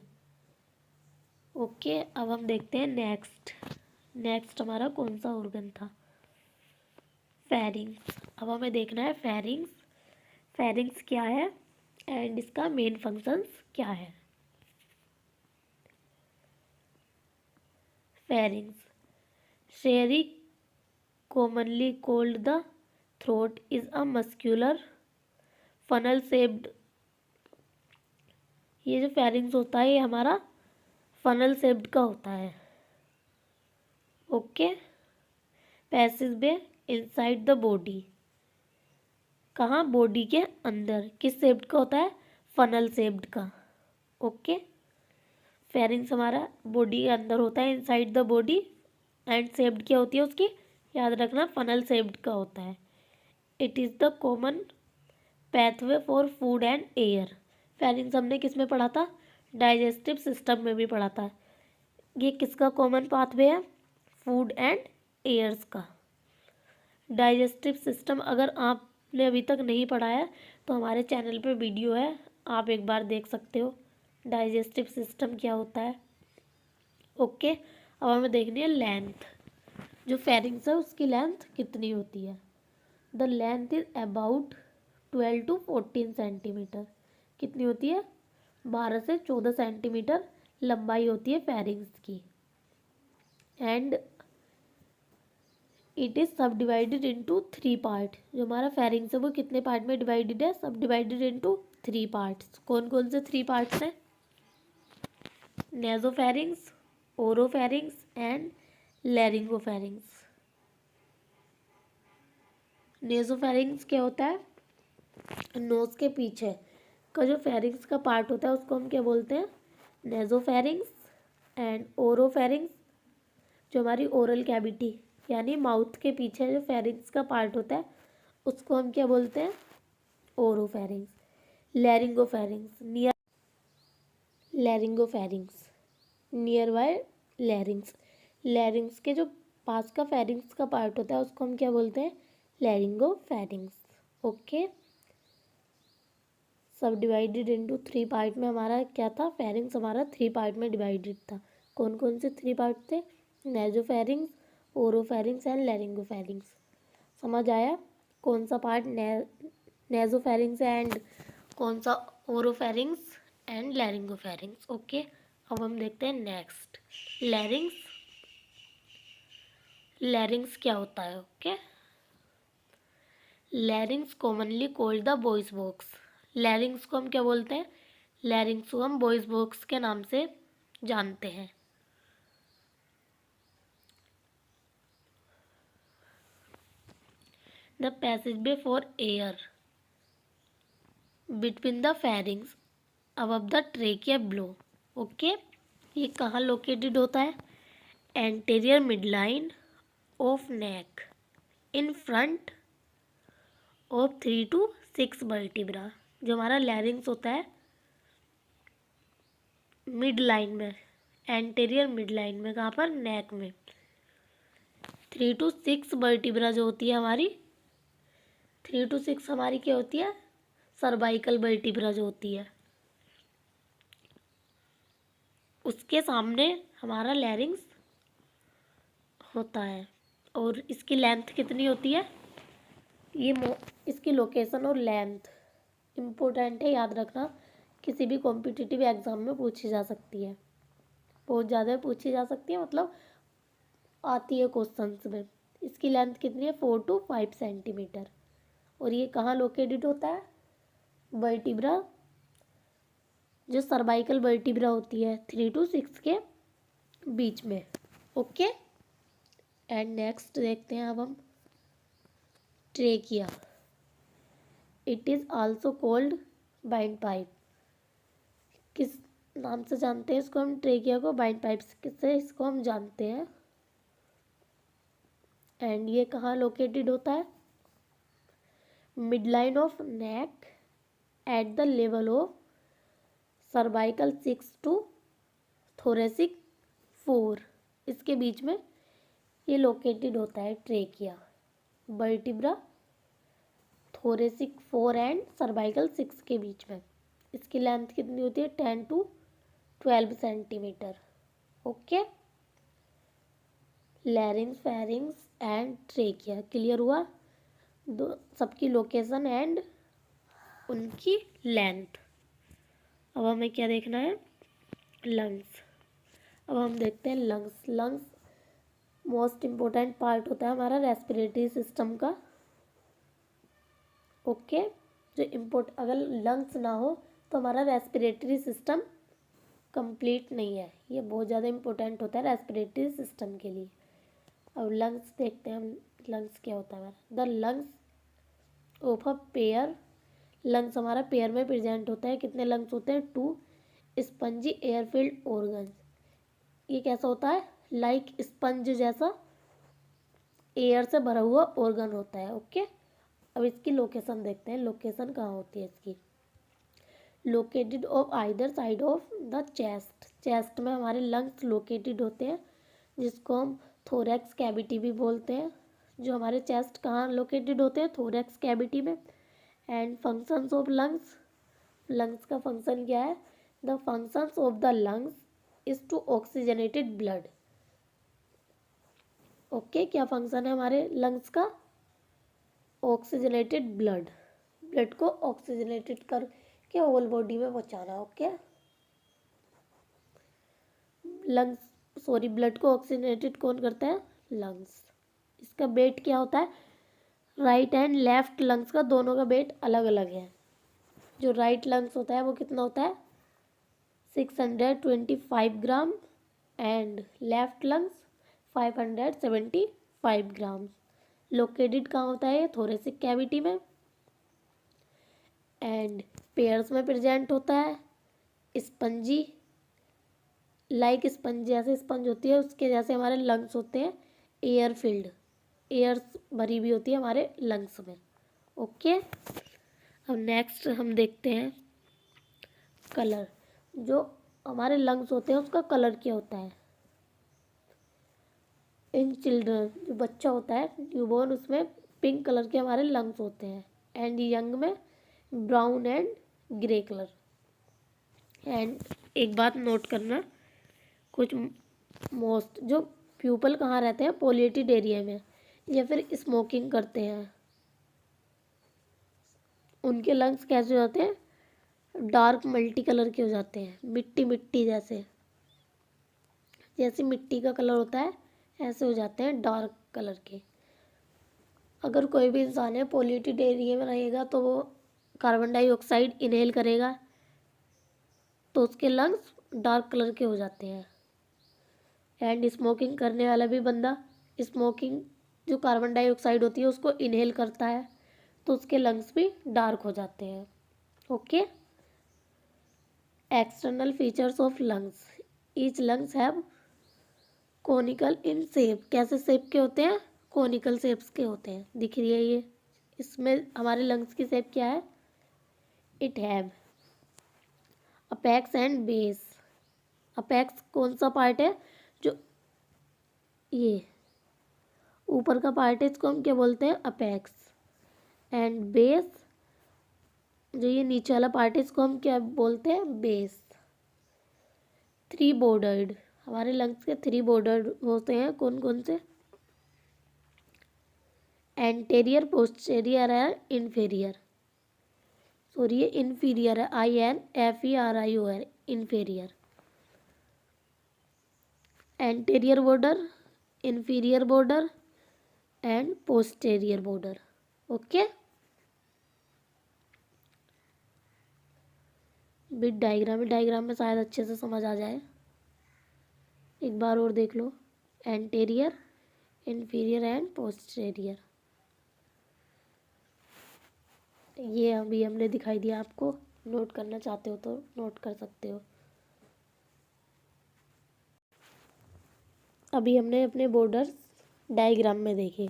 ओके, अब हम देखते हैं नेक्स्ट हमारा कौन सा ऑर्गन था, फेरिंग्स। अब हमें देखना है फेरिंग्स क्या है एंड इसका मेन फंक्शंस क्या है। Pharynx, Sheri commonly called the throat, is a muscular funnel shaped, ये जो फेरिंग्स होता है ये हमारा फनल शेप्ड का होता है। Okay, passage way inside the body, कहाँ, बॉडी के अंदर, किस शेप्ड का होता है, फनल शेप्ड का। ओके, फेरिंग्स हमारा बॉडी के अंदर होता है, inside the body, and shaped क्या होती है उसकी, याद रखना, फनल शेप्ड का होता है। It is the common pathway for food and air. Pharynx हमने किस में पढ़ा था, डाइजेस्टिव सिस्टम में भी पढ़ा था। ये किसका कॉमन पाथवे है, फूड एंड एयर्स का। डाइजेस्टिव सिस्टम अगर आपने अभी तक नहीं पढ़ा है तो हमारे चैनल पे वीडियो है, आप एक बार देख सकते हो डाइजेस्टिव सिस्टम क्या होता है। ओके, अब हमें देखनी है लेंथ, जो फेरिंग्स है उसकी लेंथ कितनी होती है। The length is about 12 to 14 centimetre, कितनी होती है, 12 से 14 सेंटीमीटर लंबाई होती है फेरिंग्स की। एंड इट इज़ सब डिवाइडेड इंटू 3 पार्ट, जो हमारा फेरिंग्स है वो कितने पार्ट में डिवाइडेड है, सब डिवाइडेड इंटू 3 पार्ट्स। कौन कौन से 3 पार्ट्स हैं, नेजोफेरिंग्स, ओरोफेरिंग्स एंड लैरिंगोफेरिंग्स। नेजोफेरिंग्स क्या होता है, नोज के पीछे का जो फेरिंग्स का पार्ट होता है उसको हम क्या बोलते हैं, नेजोफेरिंग्स। एंड ओरोफेरिंग्स, जो हमारी ओरल कैविटी यानी माउथ के पीछे जो फेरिंग्स का पार्ट होता है उसको हम क्या बोलते हैं, oropharynx. Laryngopharynx near by larynx, larynx के जो पास का फेरिंग्स का पार्ट होता है उसको हम क्या बोलते हैं, लैरिंगोफेरिंग्स। ओके, सब डिवाइडेड इनटू 3 पार्ट में हमारा क्या था, फेरिंग्स हमारा 3 पार्ट में डिवाइडेड था। कौन कौन से 3 पार्ट थे, नेजोफेरिंग्स, ओरोफेरिंग्स एंड लैरिंगोफेरिंग्स। समझ आया कौन सा पार्ट नेजोफेरिंग्स एंड कौन सा ओरोफेरिंग्स एंड लैरिंगोफेरिंग्स। ओके, अब हम देखते हैं नेक्स्ट, लैरिंग्स। लैरिंग्स क्या होता है, okay, लैरिंग्स commonly called the voice box. लैरिंग्स को हम क्या बोलते हैं, लैरिंग्स को हम वॉइस बॉक्स के नाम से जानते हैं। The passageway for air between the pharynx above the trachea below. Okay, ये कहाँ लोकेटेड होता है, anterior midline of neck in front of 3 to 6 vertebra. जो हमारा लैरिंग्स होता है मिड लाइन में, एंटीरियर मिड लाइन में, कहाँ पर, नेक में। 3 to 6 वर्टिब्रा जो होती है हमारी, 3 to 6 हमारी क्या होती है, सर्वाइकल वर्टिब्रा जो होती है, उसके सामने हमारा लैरिंग्स होता है। और इसकी लेंथ कितनी होती है, इसकी लोकेशन और लेंथ इम्पोर्टेंट है, याद रखना, किसी भी कॉम्पिटिटिव एग्ज़ाम में पूछी जा सकती है, बहुत ज़्यादा पूछी जा सकती है, मतलब आती है क्वेश्चंस में। इसकी लेंथ कितनी है, 4 to 5 सेंटीमीटर। और ये कहाँ लोकेटेड होता है, वर्टिब्रा, जो सर्वाइकल वर्टिब्रा होती है 3 to 6 के बीच में। ओके, एंड नेक्स्ट देखते हैं अब हम trachea. It is also called bind pipe, किस नाम से जानते हैं इसको हम, ट्रेकिया को बाइंड पाइप से इसको हम जानते हैं। एंड ये कहाँ लोकेटेड होता है, mid line of neck at the level of cervical 6 to thoracic 4, इसके बीच में ये लोकेटेड होता है trachea. Vertebra thoracic 4 and cervical 6 के बीच में। इसकी लेंथ कितनी होती है? 10 to 12 centimetre. Okay, लैरिंग्स, pharynx and trachea clear हुआ? दो सबकी लोकेशन एंड उनकी लेंथ। अब हमें क्या देखना है? लंग्स। अब हम देखते हैं lungs. Lungs most important part होता है हमारा रेस्पिरेटरी सिस्टम का। ओके, जो अगर लंग्स ना हो तो हमारा रेस्पिरेटरी सिस्टम कंप्लीट नहीं है। ये बहुत ज़्यादा इम्पोर्टेंट होता है रेस्पिरेटरी सिस्टम के लिए। अब लंग्स देखते हैं हम, लंग्स क्या होता है हमारा। The lungs of a pair, lungs हमारा पेयर में प्रेजेंट होता है। कितने लंग्स होते हैं? 2 स्पंजी एयरफिल्ड ऑर्गन। ये कैसा होता है? लाइक स्पंज जैसा एयर से भरा हुआ ऑर्गन होता है। ओके, अब इसकी लोकेशन देखते हैं। लोकेशन कहाँ होती है इसकी? Located of either side of the chest. Chest में हमारे लंग्स लोकेटेड होते हैं, जिसको हम थोरैक्स कैविटी भी बोलते हैं। जो हमारे चेस्ट कहाँ लोकेटेड होते हैं? थोरैक्स कैविटी में। And functions of lungs, lungs का फंक्शन क्या है? The functions of the lungs is to oxygenated blood. Okay, क्या फंक्शन है हमारे लंग्स का? ऑक्सीजनेटेड ब्लड, ब्लड को ऑक्सीजनेटेड करके होल बॉडी में पहुंचाना। ओके, लंग्स सॉरी ब्लड को ऑक्सीजनेटेड कौन करता है? लंग्स। इसका वेट क्या होता है? राइट एंड लेफ्ट लंग्स का दोनों का वेट अलग अलग है। जो राइट लंग्स होता है वो कितना होता है? 625 gram and left lungs 575 gram. Located कहाँ होता है? थोरेसिक कैविटी में एंड पेयर्स में प्रेजेंट होता है। स्पंजी, लाइक स्पंज, जैसे स्पंज होती है उसके जैसे हमारे लंग्स होते हैं एयर फिल्ड, एयर्स भरी भी होती है हमारे लंग्स में। ओके, अब नेक्स्ट हम देखते हैं कलर। जो हमारे लंग्स होते हैं उसका कलर क्या होता है? इन चिल्ड्रन, जो बच्चा होता है न्यूबॉर्न, उसमें पिंक कलर के हमारे लंग्स होते हैं। एंड यंग में brown and grey colour. And एक बात नोट करना, कुछ मोस्ट जो प्यूपल कहाँ रहते हैं? पॉल्यूटेड एरिया में, या फिर स्मोकिंग करते हैं, उनके लंग्स कैसे हो जाते हैं? डार्क मल्टी कलर के हो जाते हैं, मिट्टी मिट्टी जैसे, जैसे मिट्टी का कलर होता है ऐसे हो जाते हैं डार्क कलर के। अगर कोई भी इंसान है पॉल्यूटेड एरिया में रहेगा तो वो कार्बन डाइऑक्साइड इनहेल करेगा तो उसके लंग्स डार्क कलर के हो जाते हैं। एंड स्मोकिंग करने वाला भी बंदा, स्मोकिंग जो कार्बन डाइऑक्साइड होती है उसको इनहेल करता है तो उसके लंग्स भी डार्क हो जाते हैं। Okay, external features of lungs. Each lungs have conical in shape. कैसे शेप के होते हैं? कोनिकल शेप्स के होते हैं। दिख रही है ये, इसमें हमारे लंग्स की शेप क्या है? It have apex and base. Apex कौन सा पार्ट है? जो ये ऊपर का पार्ट है इसको हम क्या बोलते हैं? अपेक्स। एंड बेस, जो ये नीचे वाला पार्ट है इसको हम क्या बोलते हैं? बेस। 3 बॉर्डर्ड, हमारे लंग्स के 3 बॉर्डर्ड होते हैं। कौन कौन से? एंटेरियर, पोस्टेरियर है, इन्फेरियर। सॉरी ये इन्फीरियर है, INFERIOR, inferior. Anterior border, inferior border and posterior border. Okay, bit diagram में शायद अच्छे से समझ आ जाए। एक बार और देख लो, एंटेरियर, इन्फीरियर एंड पोस्टेरियर। ये अभी हमने दिखाई दिया आपको। नोट करना चाहते हो तो नोट कर सकते हो। अभी हमने अपने बॉर्डर्स डायग्राम में देखे,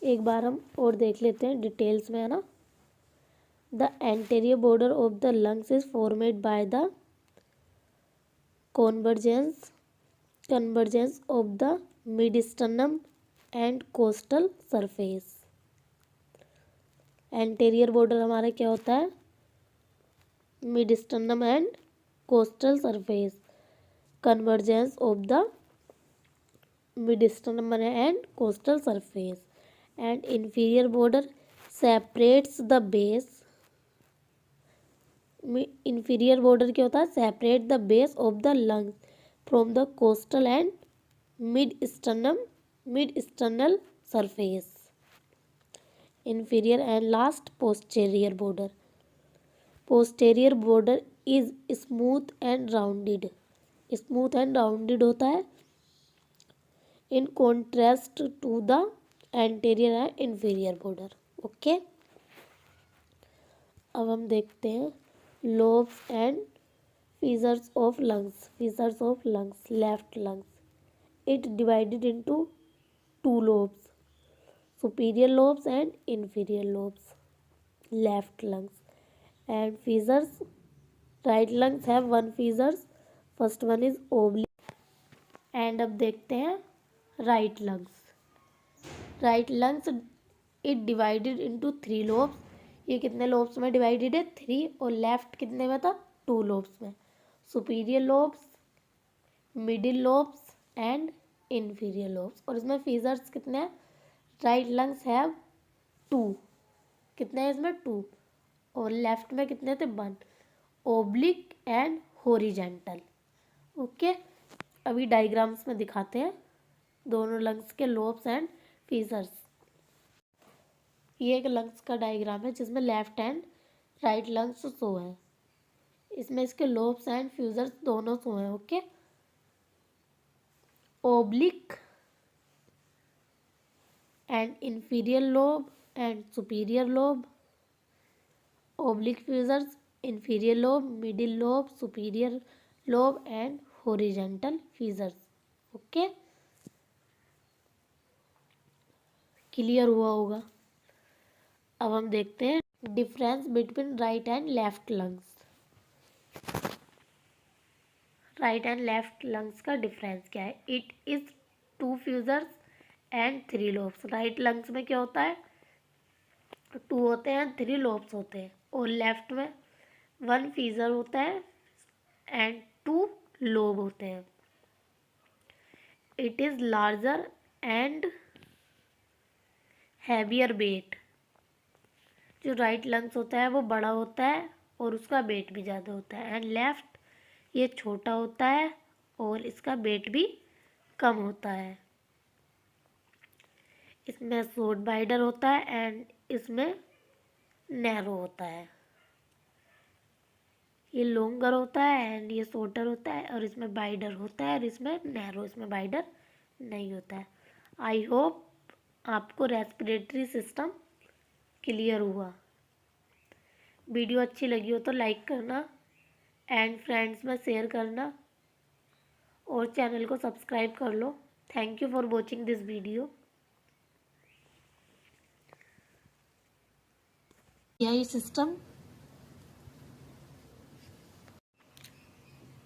एक बार हम और देख लेते हैं डिटेल्स में, है ना। The anterior border of the lungs is formed by the convergence of the mediastinum and coastal surface. Anterior border हमारा क्या होता है? mediastinum and coastal surface. Convergence of the mediastinum and coastal surface. And inferior border separates the base. inferior border क्या होता है? separate the base of the lungs from the coastal and mid-sternal surface. Inferior and last posterior border. Posterior border is smooth and rounded. Smooth and rounded होता है in contrast to the anterior and inferior border. Okay. अब हम देखते हैं lobes and fissures of lungs. Fissures of lungs, left lungs. It divided into two lobes, superior lobes and inferior lobes. Left lungs. And fissures, right lungs have one fissures. First one is oblique. And अब देखते हैं right lungs. Right lungs, it divided into three lobes. ये कितने lobes में divided है? 3. और left कितने में था? 2 lobes में. superior lobes, middle lobes and inferior lobes. और इसमें fissures कितने हैं? right lungs have 2. कितने हैं इसमें? 2. और लेफ्ट में कितने थे? 1. Oblique and horizontal. ओके. अभी डायग्राम्स में दिखाते हैं दोनों लंग्स के लोब्स एंड फीसर्स. ये एक लंग्स का डायग्राम है जिसमें left and right lungs show है. इसमें इसके लोब्स एंड फ्यूजर्स दोनों शो हैं. Okay. Oblique and inferior lobe and superior lobe. Oblique fissures, inferior lobe, middle lobe, superior lobe and horizontal fissures. Okay. Clear हुआ होगा. अब हम देखते हैं difference between right and left lungs. Right and left lungs का डिफरेंस क्या है? It is 2 fissures and 3 lobes. Right lungs में क्या होता है? 2 होते हैं, 3 लोब्स होते हैं. और लेफ्ट में 1 फीजर होता है एंड 2 लोब होते हैं. It is larger and heavier weight. जो राइट लंग्स होता है वो बड़ा होता है और उसका वेट भी ज़्यादा होता है. एंड लेफ्ट ये छोटा होता है और इसका वेट भी कम होता है. इसमें शॉर्ट बाइडर होता है एंड इसमें नैरो होता है. ये लॉन्गर होता है एंड ये शॉर्टर होता है. और इसमें बाइडर होता है और इसमें नैरो. इसमें बाइडर नहीं होता है. आई होप आपको रेस्पिरेटरी सिस्टम क्लियर हुआ. वीडियो अच्छी लगी हो तो लाइक करना एंड फ्रेंड्स में शेयर करना और चैनल को सब्सक्राइब कर लो. Thank you for watching this video. यही system.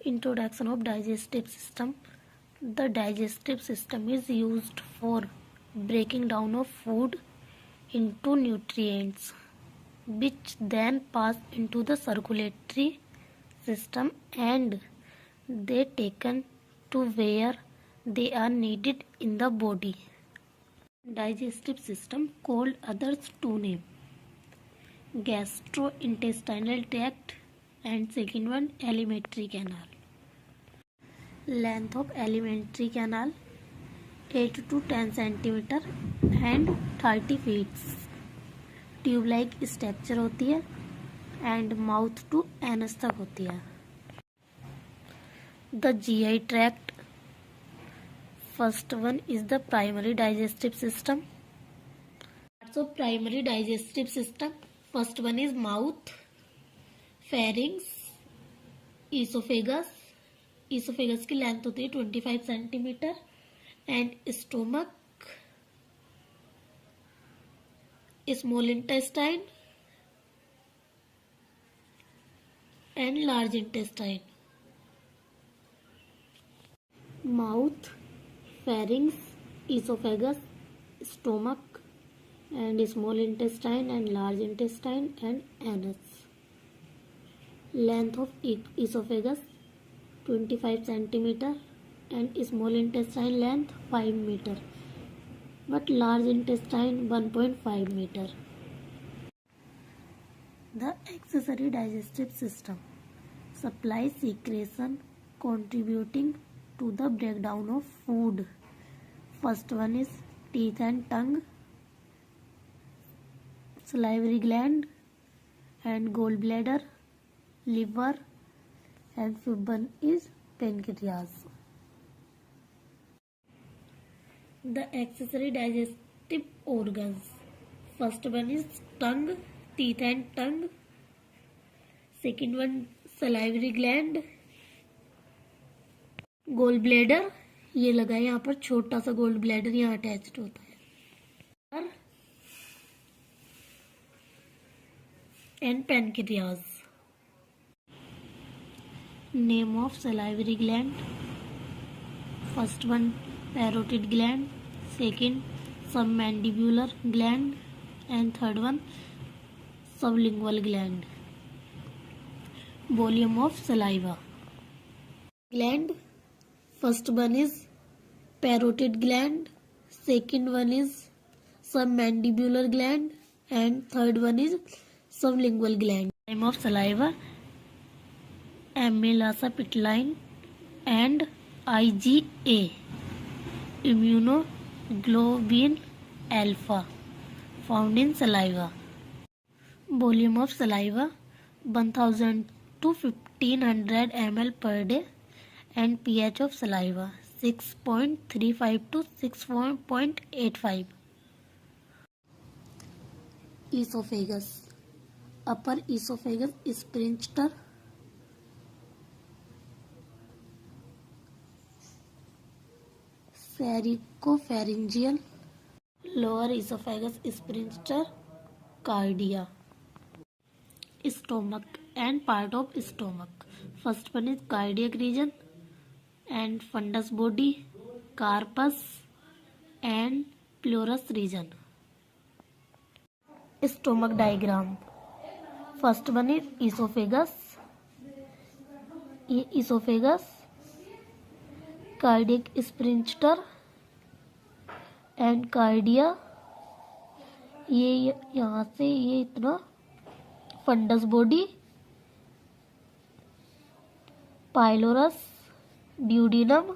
Introduction of digestive system. The digestive system is used for breaking down of food into nutrients which then pass into the circulatory system and they taken to where they are needed in the body. Digestive system called others two name: gastrointestinal tract and second one alimentary canal. Length of alimentary canal 8 to 10 centimeter and 30 feet. Tube like structure होती है एंड माउथ टू एनस तक होती है. The GI tract. First one is the primary digestive system. Parts of primary digestive system. First one is mouth, pharynx, oesophagus. Oesophagus की लेंथ होती है 25 centimetre and stomach, small intestine and large intestine. mouth, pharynx, esophagus, stomach, and small intestine and large intestine, and anus. Length of esophagus 25 centimeter and small intestine length 5 meter, but large intestine 1.5 meter. The accessory digestive system supplies secretion contributing to the breakdown of food. First one is teeth and tongue, salivary gland and gallbladder, liver, and fifth one is pancreas. The accessory digestive organs. First one is tongue, teeth and tongue. Second one salivary gland, gall bladder, ये लगा है यहाँ पर छोटा सा गोल ब्लैडर यहाँ अटैच्ड होता है, and pancreas. Name of salivary gland. First one parotid gland, second submandibular gland, and third one sublingual gland. Volume of saliva gland. First one is parotid gland, second one is submandibular gland, and third one is sublingual gland. Time of saliva amylase pituline and IgA, immunoglobulin alpha, found in saliva. Volume of saliva 1000 to 1500 ml per day. And pH of saliva 6.35 to 6.85. Esophagus. Upper esophagus sphincter, pharyngeal. Lower esophagus sphincter, cardia. Stomach and part of stomach. First one is cardiac region and fundus body, carpus and pleurus region. Stomach diagram. First one is esophagus. Esophagus, cardiac sphincter and cardia. ये यहाँ से ये इतना fundus body, pylorus, duodenum,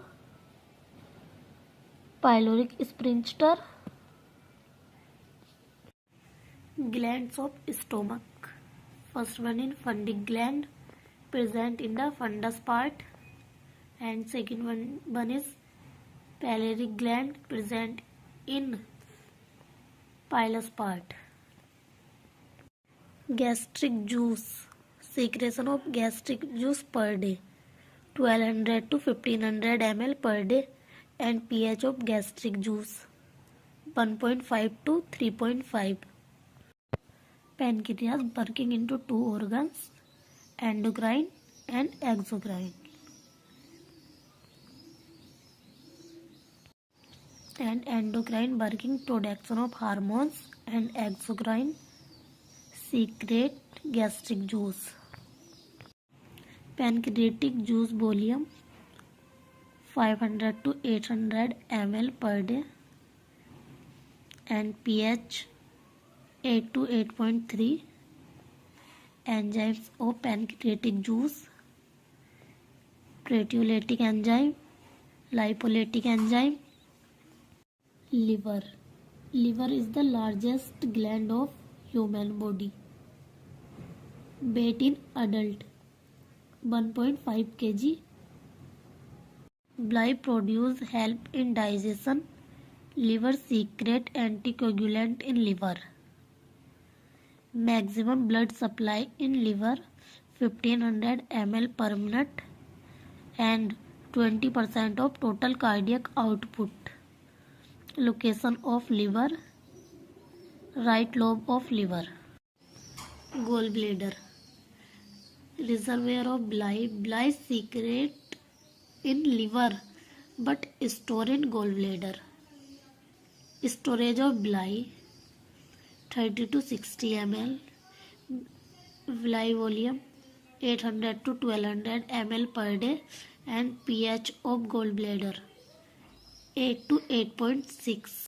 pyloric sphincter. Glands of stomach. First one in fundic gland, present in the fundus part, and second one is pyloric gland, present in pilus part. Gastric juice. Secretion of gastric juice per day 1200 to 1500 ml per day, and pH of gastric juice 1.5 to 3.5. Pancreas working into two organs, endocrine and exocrine. And endocrine working production of hormones, and exocrine secrete gastric juice. Pancreatic juice volume 500 to 800 ml per day, and pH 8 to 8.3. Enzymes of pancreatic juice: proteolytic enzyme, lipolytic enzyme. Liver. Liver is the largest gland of human body. Weight in adult 1.5 kg. Bile produce help in digestion. Liver secrete anticoagulant in liver. Maximum blood supply in liver 1500 ml per minute and 20% of total cardiac output. Location of liver: right lobe of liver. Gallbladder. Reservoir of bile. Bile secrete in liver but store in gallbladder. Storage of bile 30 to 60 ml. Bile volume 800 to 1200 ml per day, and pH of gallbladder 8 to 8.6.